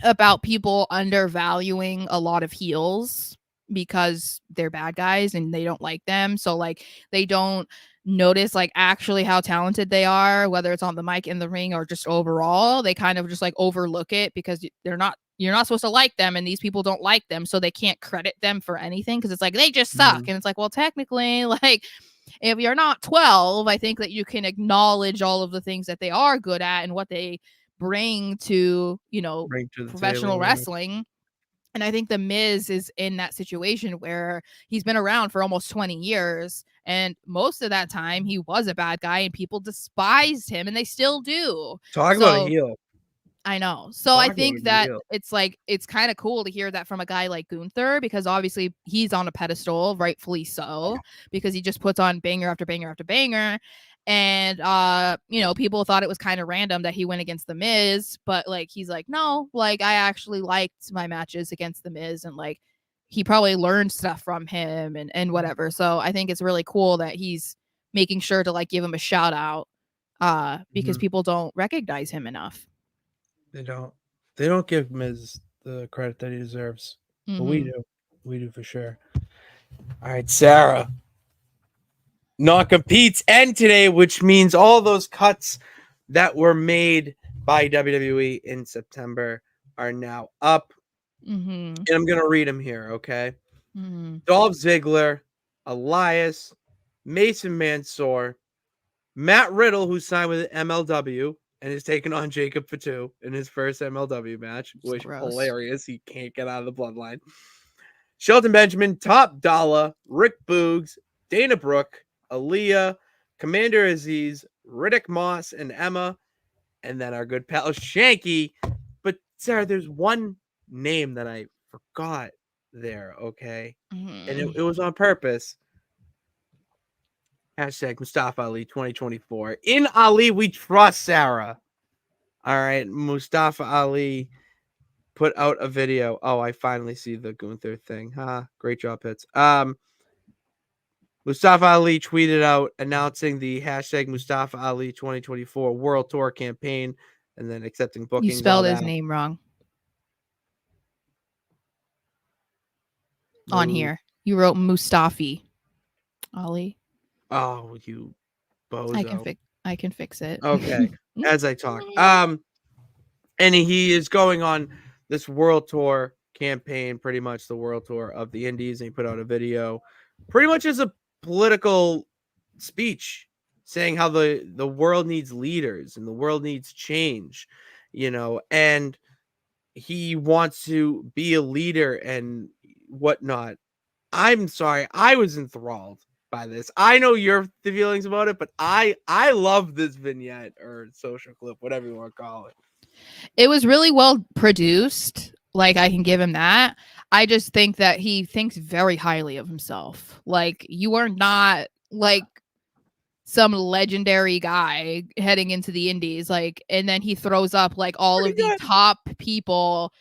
Speaker 3: about people undervaluing a lot of heels because they're bad guys and they don't like them. So like they don't notice like actually how talented they are, whether it's on the mic, in the ring, or just overall. They kind of just like overlook it because you're not supposed to like them and these people don't like them, so they can't credit them for anything because it's like they just suck. And it's like, well, technically, like if you're not 12, I think that you can acknowledge all of the things that they are good at and what they bring to, you know, professional wrestling. And I think The Miz is in that situation where he's been around for almost 20 years. And most of that time, he was a bad guy and people despised him, and they still do.
Speaker 1: Talk about a heel.
Speaker 3: I know. So I think that it's like, it's kind of cool to hear that from a guy like Gunther, because obviously he's on a pedestal, rightfully so, because he just puts on banger after banger after banger. And, you know, people thought it was kind of random that he went against The Miz, but like, he's like, no, like I actually liked my matches against The Miz, and like, he probably learned stuff from him and whatever. So I think it's really cool that he's making sure to like give him a shout out, because people don't recognize him enough.
Speaker 1: They don't give Miz the credit that he deserves. But we do for sure. All right, Sara. Non-competes end today, which means all those cuts that were made by WWE in September are now up. And I'm going to read them here, okay? Dolph Ziggler, Elias, Mason Mansoor, Matt Riddle, who signed with MLW and is taking on Jacob Fatu in his first MLW match, which is hilarious. He can't get out of the bloodline. Shelton Benjamin, Top Dollar, Rick Boogs, Dana Brooke, Ilia, Commander Aziz, Riddick Moss, and Emma, and then our good pal Shanky. But Sara, there's one name that I forgot there, okay? And it was on purpose. Hashtag Mustafa Ali 2024. In Ali, we trust, Sara. All right, Mustafa Ali put out a video. Oh, I finally see the Gunther thing. Great job, Pitts. Mustafa Ali tweeted out announcing the hashtag Mustafa Ali 2024 World Tour campaign and then accepting bookings.
Speaker 3: You spelled his name wrong. On here. You wrote Mustafi Ali.
Speaker 1: Oh, you bozo.
Speaker 3: I can fix it.
Speaker 1: Okay. As I talk. And he is going on this world tour campaign, pretty much the world tour of the Indies, and he put out a video pretty much as a political speech saying how the world needs leaders and the world needs change, you know, and he wants to be a leader and whatnot. I'm sorry, I was enthralled by this. I know your feelings about it, but I love this vignette or social clip, whatever you want to call it.
Speaker 3: It was really well produced. Like, I can give him that. I just think that he thinks very highly of himself. Like, you are not like some legendary guy heading into the Indies. Like, and then he throws up like all of the top people.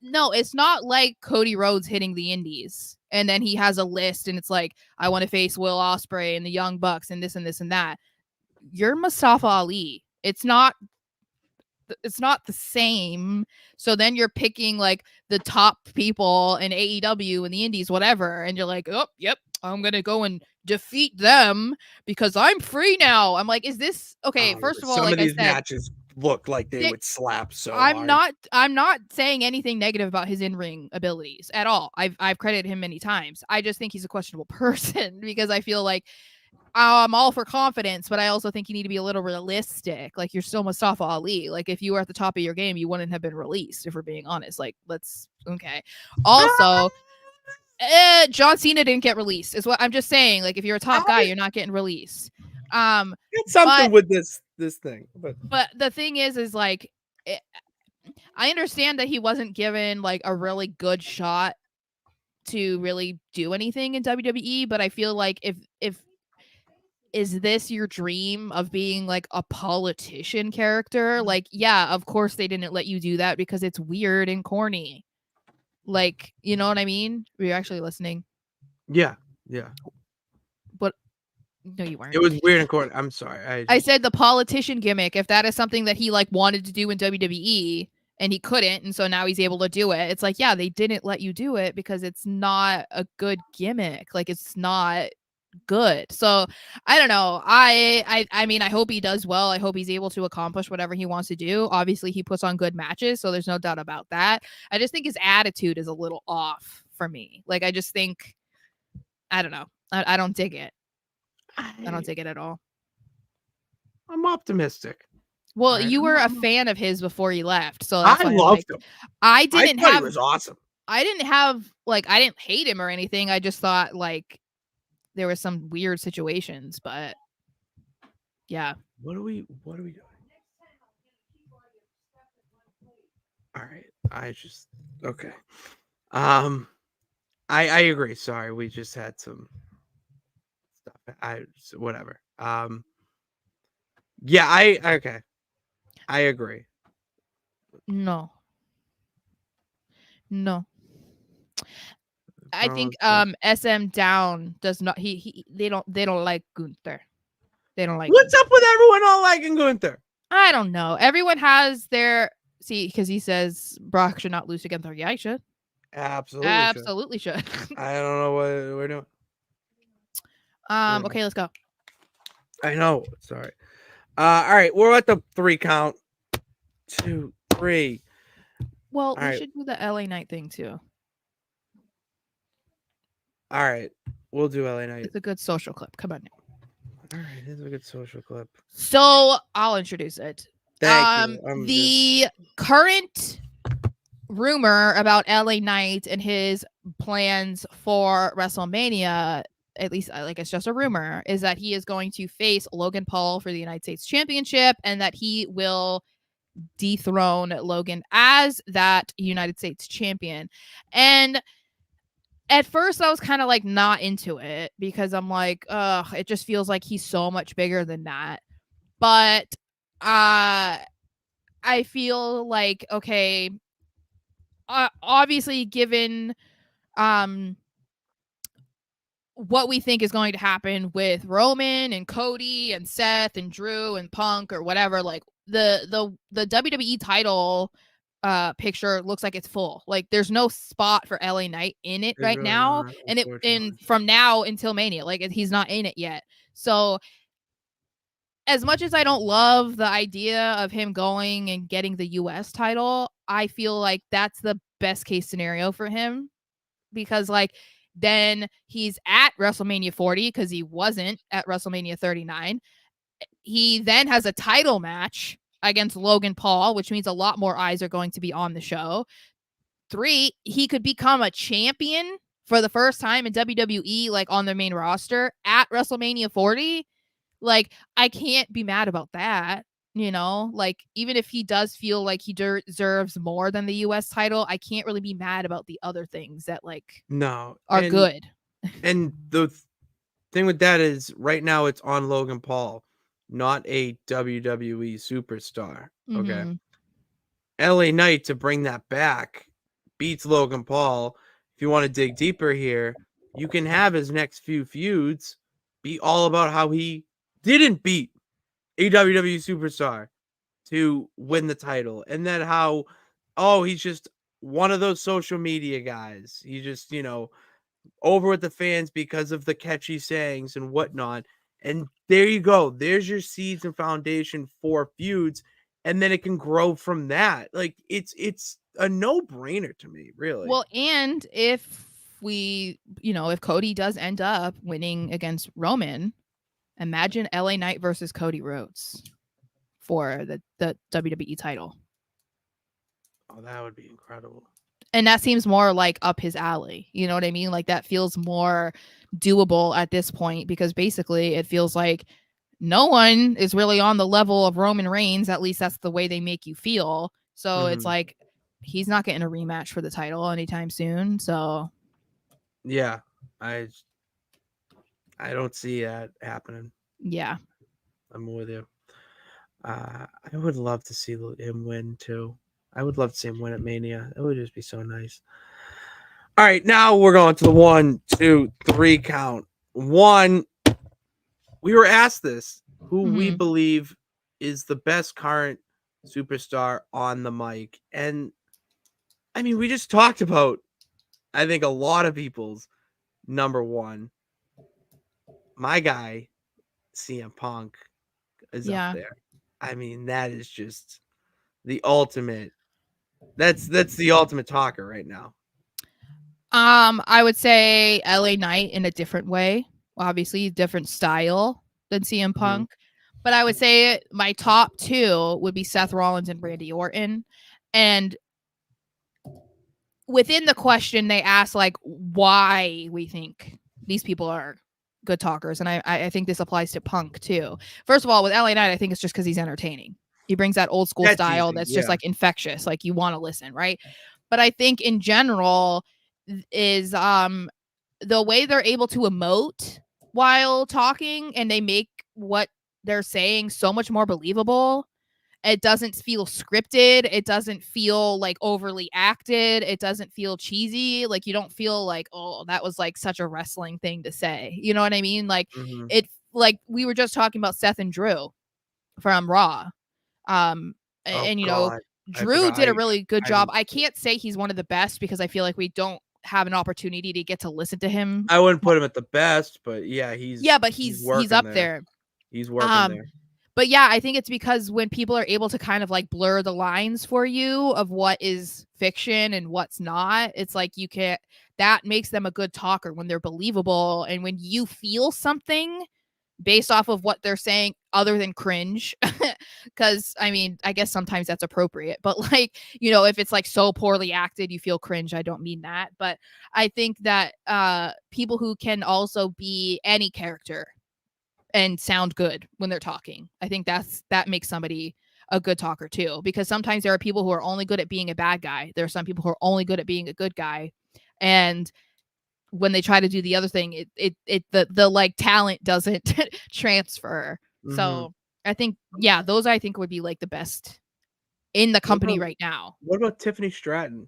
Speaker 3: No, it's not like Cody Rhodes hitting the Indies and then he has a list and it's like, I want to face Will Ospreay and the Young Bucks and this and this and that. You're Mustafa Ali. It's not the same. So then you're picking like the top people in AEW and the indies, whatever, and you're like, oh, yep, I'm gonna go and defeat them because I'm free now. I'm like, is this okay? First of all,
Speaker 1: some
Speaker 3: like
Speaker 1: of these
Speaker 3: I said,
Speaker 1: matches look like they would slap so
Speaker 3: I'm
Speaker 1: hard.
Speaker 3: I'm not saying anything negative about his in-ring abilities at all. I've credited him many times. I just think he's a questionable person because I feel like I'm all for confidence, but I also think you need to be a little realistic. Like, you're still Mustafa Ali. Like, if you were at the top of your game, you wouldn't have been released, if we're being honest. Like, okay. Also, John Cena didn't get released, is what I'm just saying. Like, if you're a top guy, you're not getting released.
Speaker 1: It's something with this thing.
Speaker 3: But the thing is like, I understand that he wasn't given like a really good shot to really do anything in WWE, but I feel like if is this your dream of being like a politician character? Like, yeah, of course they didn't let you do that because it's weird and corny. Like, you know what I mean? Were you actually listening?
Speaker 1: Yeah.
Speaker 3: But no, you weren't.
Speaker 1: It was weird and corny. I'm sorry.
Speaker 3: I said the politician gimmick, if that is something that he like wanted to do in WWE and he couldn't, and so now he's able to do it. It's like, yeah, they didn't let you do it because it's not a good gimmick. Like, it's not good. So I don't know. I mean, I hope he does well. I hope he's able to accomplish whatever he wants to do. Obviously, he puts on good matches, so there's no doubt about that. I just think his attitude is a little off for me. Like, I just think, I don't know. I don't dig it. I don't dig it at all.
Speaker 1: I'm optimistic.
Speaker 3: Well, you were a fan of his before he left, so
Speaker 1: that's I loved him.
Speaker 3: I didn't
Speaker 1: have. He was awesome.
Speaker 3: I didn't have like, I didn't hate him or anything. I just thought like there were some weird situations, but yeah.
Speaker 1: What are we doing? All right. Okay. I agree. Sorry, we just had some stuff. Whatever. Yeah, okay. I agree.
Speaker 3: No. I think SM Down does not they don't like Gunther. They don't like
Speaker 1: What's up with everyone all liking Gunther?
Speaker 3: I don't know. Everyone has their because he says Brock should not lose to Gunther. Yeah, he should. Absolutely should.
Speaker 1: I don't know what we're doing.
Speaker 3: Okay, let's go.
Speaker 1: I know. Sorry. All right, we're at the 3 count. 2, 3.
Speaker 3: Well, we should do the LA Knight thing too.
Speaker 1: All right, we'll do LA Knight.
Speaker 3: It's a good social clip. Come on.
Speaker 1: All right, it's a good social clip.
Speaker 3: So I'll introduce it.
Speaker 1: Thank you.
Speaker 3: The current rumor about LA Knight and his plans for WrestleMania, at least like it's just a rumor, is that he is going to face Logan Paul for the United States Championship and that he will dethrone Logan as that United States champion. And at first I was kind of like not into it because I'm like, it just feels like he's so much bigger than that. But I feel like, okay, obviously given what we think is going to happen with Roman and Cody and Seth and Drew and Punk or whatever, like the WWE title picture looks like it's full. Like there's no spot for LA Knight in it right now, and from now until Mania, like he's not in it yet. So as much as I don't love the idea of him going and getting the US title, I feel like that's the best case scenario for him because like then he's at WrestleMania 40 because he wasn't at WrestleMania 39. He then has a title match against Logan Paul, which means a lot more eyes are going to be on the show. 3, he could become a champion for the first time in WWE, like on the main roster at WrestleMania 40. Like, I can't be mad about that, you know? Like, even if he does feel like he deserves more than the US title, I can't really be mad about the other things that, like, are good.
Speaker 1: And the thing with that is, right now it's on Logan Paul, not a WWE superstar. Okay. LA Knight, to bring that back, beats Logan Paul, if you want to dig deeper here, you can have his next few feuds be all about how he didn't beat a WWE superstar to win the title, and then how, he's just one of those social media guys. He just, over with the fans because of the catchy sayings and whatnot. And there you go. There's your seeds and foundation for feuds, and then it can grow from that. Like it's a no-brainer to me, really.
Speaker 3: Well, and if if Cody does end up winning against Roman, imagine LA Knight versus Cody Rhodes for the WWE title.
Speaker 1: Oh, that would be incredible.
Speaker 3: And that seems more like up his alley. You know what I mean? Like that feels more doable at this point, because basically it feels like no one is really on the level of Roman Reigns. At least that's the way they make you feel. So it's like he's not getting a rematch for the title anytime soon. So
Speaker 1: yeah, I don't see that happening.
Speaker 3: Yeah,
Speaker 1: I'm with you. I would love to see him win too. I would love to see him win at Mania. It would just be so nice. All right, now we're going to the 1, 2, 3 count. 1, we were asked this: who we believe is the best current superstar on the mic. And I mean, we just talked about, I think, a lot of people's number 1. My guy, CM Punk, is up there. I mean, that is just the ultimate. That's the ultimate talker right now.
Speaker 3: I would say LA Knight in a different way. Obviously, different style than CM Punk. But I would say my top 2 would be Seth Rollins and Randy Orton. And within the question, they ask like why we think these people are good talkers. And I think this applies to Punk too. First of all, with LA Knight, I think it's just because he's entertaining. He brings that old school style that's just like infectious. Like you want to listen, right? But I think in general is the way they're able to emote while talking, and they make what they're saying so much more believable. It doesn't feel scripted. It doesn't feel like overly acted. It doesn't feel cheesy. Like you don't feel like, oh, that was like such a wrestling thing to say. You know what I mean? Like it, like we were just talking about Seth and Drew from Raw. Drew did a really good job. I can't say he's one of the best because I feel like we don't have an opportunity to get to listen to him.
Speaker 1: I wouldn't put him at the best, but yeah, he's
Speaker 3: up there.
Speaker 1: He's working there.
Speaker 3: But yeah, I think it's because when people are able to kind of like blur the lines for you of what is fiction and what's not, it's like that makes them a good talker when they're believable. And when you feel something based off of what they're saying other than cringe, because I mean, I guess sometimes that's appropriate, but like, if it's like so poorly acted, you feel cringe. I don't mean that, but I think that people who can also be any character and sound good when they're talking, I think that makes somebody a good talker too, because sometimes there are people who are only good at being a bad guy. There are some people who are only good at being a good guy, and when they try to do the other thing, the like talent doesn't transfer. So I think, those I think would be like the best in the company right now.
Speaker 1: What about Tiffany Stratton?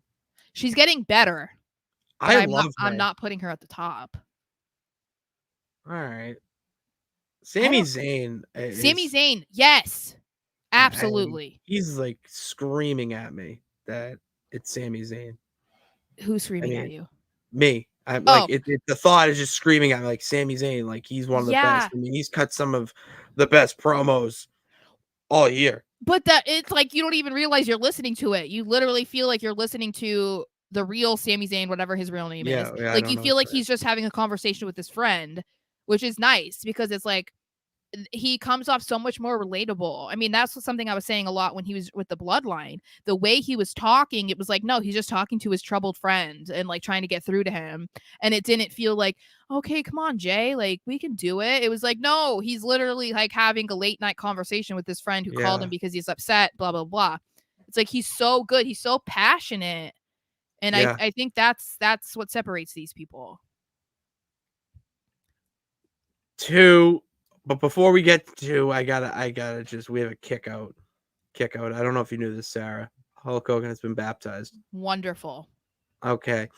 Speaker 3: She's getting better.
Speaker 1: I love her.
Speaker 3: I'm not putting her at the top.
Speaker 1: All right. Sami Zayn.
Speaker 3: Sami Zayn, yes. Absolutely.
Speaker 1: He's like screaming at me that it's Sami Zayn.
Speaker 3: Who's screaming at you?
Speaker 1: Me. I'm like the thought is just screaming at me like Sami Zayn, like he's one of the best. I mean, he's cut some of the best promos all year.
Speaker 3: But it's like you don't even realize you're listening to it. You literally feel like you're listening to the real Sami Zayn, whatever his real name is. Like you feel like he's just having a conversation with his friend, which is nice because it's like he comes off so much more relatable. I mean, that's something I was saying a lot when he was with the Bloodline. The way he was talking, it was like, no, he's just talking to his troubled friend and like trying to get through to him. And it didn't feel like, okay, come on, Jay, like we can do it. It was like, no, he's literally like having a late night conversation with his friend who called him because he's upset, blah, blah, blah. It's like, he's so good. He's so passionate. And I think that's what separates these people.
Speaker 1: 2, but before we get to, I gotta just, we have a kick out. I don't know if you knew this, Sarah. Hulk Hogan has been baptized.
Speaker 3: Wonderful.
Speaker 1: Okay.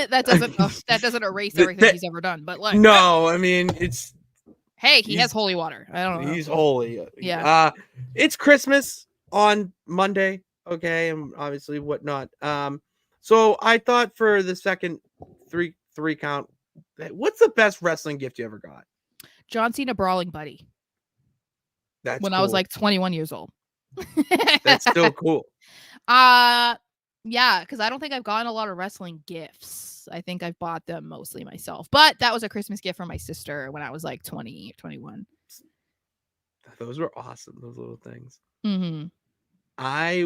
Speaker 3: that doesn't erase everything he's ever done. But like,
Speaker 1: no, I mean it's.
Speaker 3: Hey, he has holy water. I don't know.
Speaker 1: He's holy.
Speaker 3: Yeah.
Speaker 1: It's Christmas on Monday. Okay, and obviously whatnot. So I thought for the second three count, what's the best wrestling gift you ever got?
Speaker 3: John Cena brawling buddy.
Speaker 1: That's
Speaker 3: when
Speaker 1: cool.
Speaker 3: I was like 21 years old.
Speaker 1: That's still cool.
Speaker 3: Yeah, because I don't think I've gotten a lot of wrestling gifts. I think I've bought them mostly myself. But that was a Christmas gift from my sister when I was like 20 or 21.
Speaker 1: Those were awesome, those little things.
Speaker 3: Mm-hmm.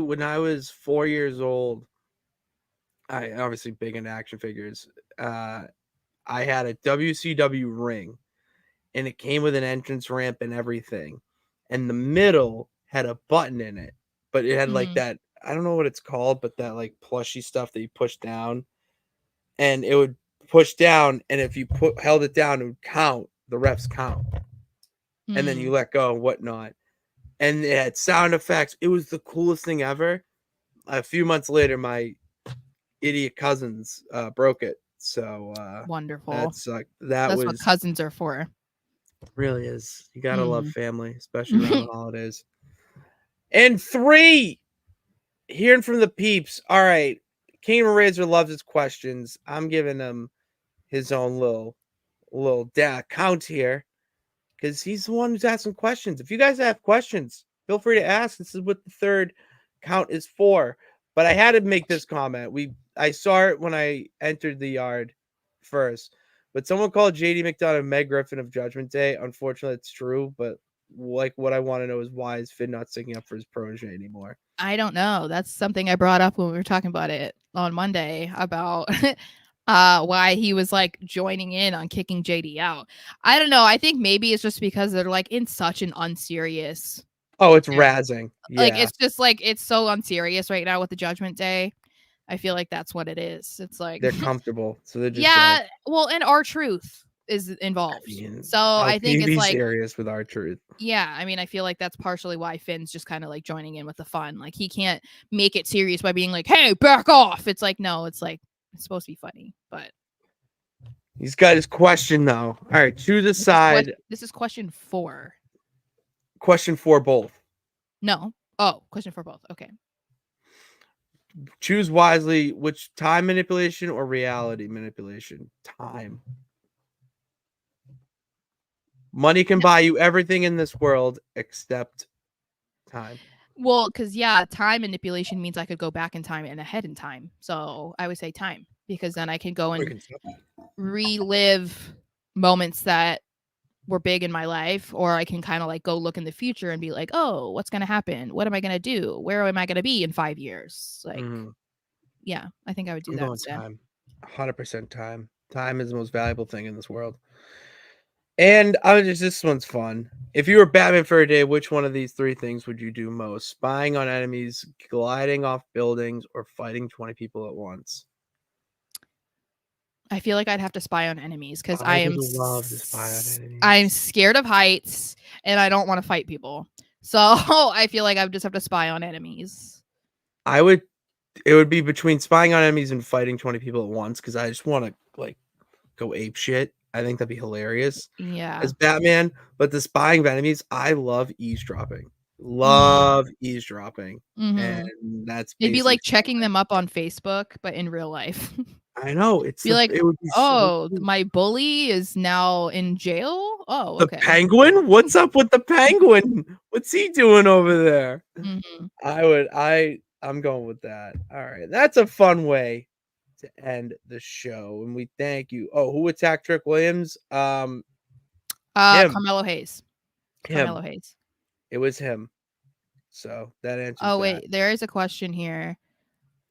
Speaker 1: When I was 4 years old, I obviously big into action figures. I had a WCW ring, and it came with an entrance ramp and everything. And the middle had a button in it, but it had like that, I don't know what it's called, but that like plushy stuff that you push down, and it would push down, and if you held it down, it would count. The refs count, and then you let go and whatnot. And it had sound effects. It was the coolest thing ever. A few months later, my idiot cousins broke it. So
Speaker 3: wonderful.
Speaker 1: That's
Speaker 3: what cousins are for.
Speaker 1: Really is. You gotta love family, especially around the holidays. And 3, hearing from the peeps. All right, King Razor loves his questions. I'm giving him his own little count here, because he's the one who's asking questions. If you guys have questions, feel free to ask. This is what the third count is for. But I had to make this comment. I saw it when I entered the yard first. But someone called JD McDonough Meg Griffin of Judgment Day. Unfortunately, it's true. But like, what I want to know is, why is Finn not sticking up for his protege anymore?
Speaker 3: I don't know. That's something I brought up when we were talking about it on Monday about why he was like joining in on kicking JD out. I don't know. I think maybe it's just because they're like in such an unserious.
Speaker 1: Oh, it's razzing. Yeah.
Speaker 3: Like, it's just like, it's so unserious right now with the Judgment Day. I feel like that's what it is. It's like
Speaker 1: they're comfortable, so they're just
Speaker 3: well, and R-Truth is involved. So I think it's like
Speaker 1: serious with R-Truth.
Speaker 3: Yeah, I mean, I feel like that's partially why Finn's just kind of like joining in with the fun. Like, he can't make it serious by being like, "Hey, back off." It's like, no, it's like, it's supposed to be funny, but
Speaker 1: he's got his question though. All right, choose a side.
Speaker 3: This is question 4.
Speaker 1: Question 4 both.
Speaker 3: No. Oh, question 4 both. Okay.
Speaker 1: Choose wisely. Which, time manipulation or reality manipulation? Time. Money can buy you everything in this world except time.
Speaker 3: Well, because time manipulation means I could go back in time and ahead in time. So I would say time, because then I can go and relive moments that were big in my life, or I can kind of like go look in the future and be like, oh, what's going to happen? What am I going to do? Where am I going to be in 5 years? Like, yeah, I think I would do that instead.
Speaker 1: Time. 100% time. Time is the most valuable thing in this world. And this one's fun. If you were Batman for a day, which one of these 3 things would you do most? Spying on enemies, gliding off buildings, or fighting 20 people at once?
Speaker 3: I feel like I'd have to spy on enemies, because
Speaker 1: I love to spy on enemies.
Speaker 3: I'm scared of heights and I don't want to fight people. So I feel like I would just have to spy on enemies.
Speaker 1: It would be between spying on enemies and fighting 20 people at once, because I just want to like go ape shit. I think that'd be hilarious.
Speaker 3: Yeah.
Speaker 1: As Batman, but the spying of enemies, I love eavesdropping. Eavesdropping. And that's
Speaker 3: it'd be like checking them up on Facebook, but in real life.
Speaker 1: I know. It would be
Speaker 3: so cool. My bully is now in jail. Oh, okay.
Speaker 1: The Penguin? What's up with the Penguin? What's he doing over there? I'm going with that. All right. That's a fun way to end the show. And we thank you. Oh, who attacked Trick Williams?
Speaker 3: Carmelo Hayes. Carmelo Hayes.
Speaker 1: It was him. So that answers
Speaker 3: that. Wait, there is a question here.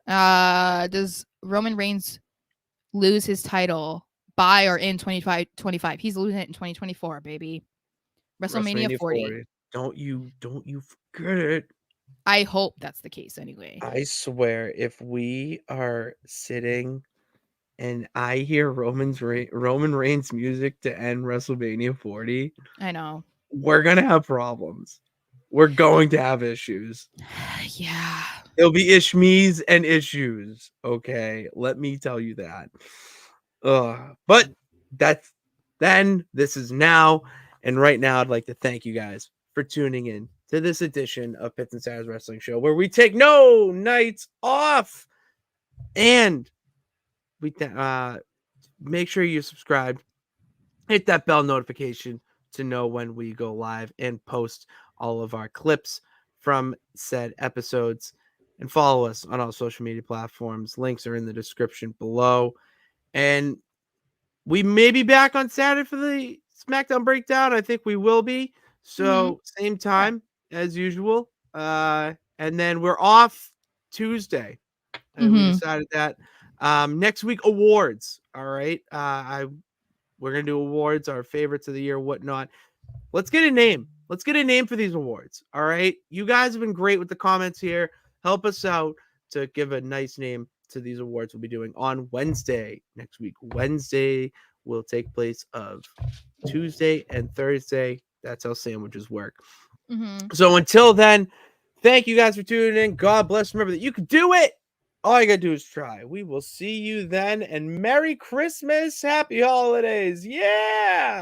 Speaker 3: Does Roman Reigns lose his title by or in 2025? He's losing it in 2024, baby. WrestleMania 40.
Speaker 1: Don't you forget it.
Speaker 3: I hope that's the case anyway.
Speaker 1: I swear, if we are sitting and I hear Roman Reigns music to end WrestleMania 40,
Speaker 3: I know
Speaker 1: we're gonna have problems. We're going to have issues.
Speaker 3: Yeah.
Speaker 1: It'll be ishmees and issues. Okay, let me tell you that. But that's then. This is now, and right now, I'd like to thank you guys for tuning in to this edition of Pits and Sarah's Wrestling Show, where we take no nights off, and we make sure you subscribe, hit that bell notification to know when we go live and post all of our clips from said episodes, and follow us on all social media platforms. Links are in the description below. And we may be back on Saturday for the SmackDown breakdown. I think we will be. So same time as usual. And then we're off Tuesday. And we decided that next week awards. All right. We're gonna do awards, our favorites of the year, whatnot. Let's get a name. Let's get a name for these awards. All right. You guys have been great with the comments here. Help us out to give a nice name to these awards we'll be doing on Wednesday next week. Wednesday will take place of Tuesday and Thursday. That's how sandwiches work. So until then, thank you guys for tuning in. God bless. Remember that you can do it. All you gotta do is try. We will see you then, and Merry Christmas, Happy Holidays. Yeah.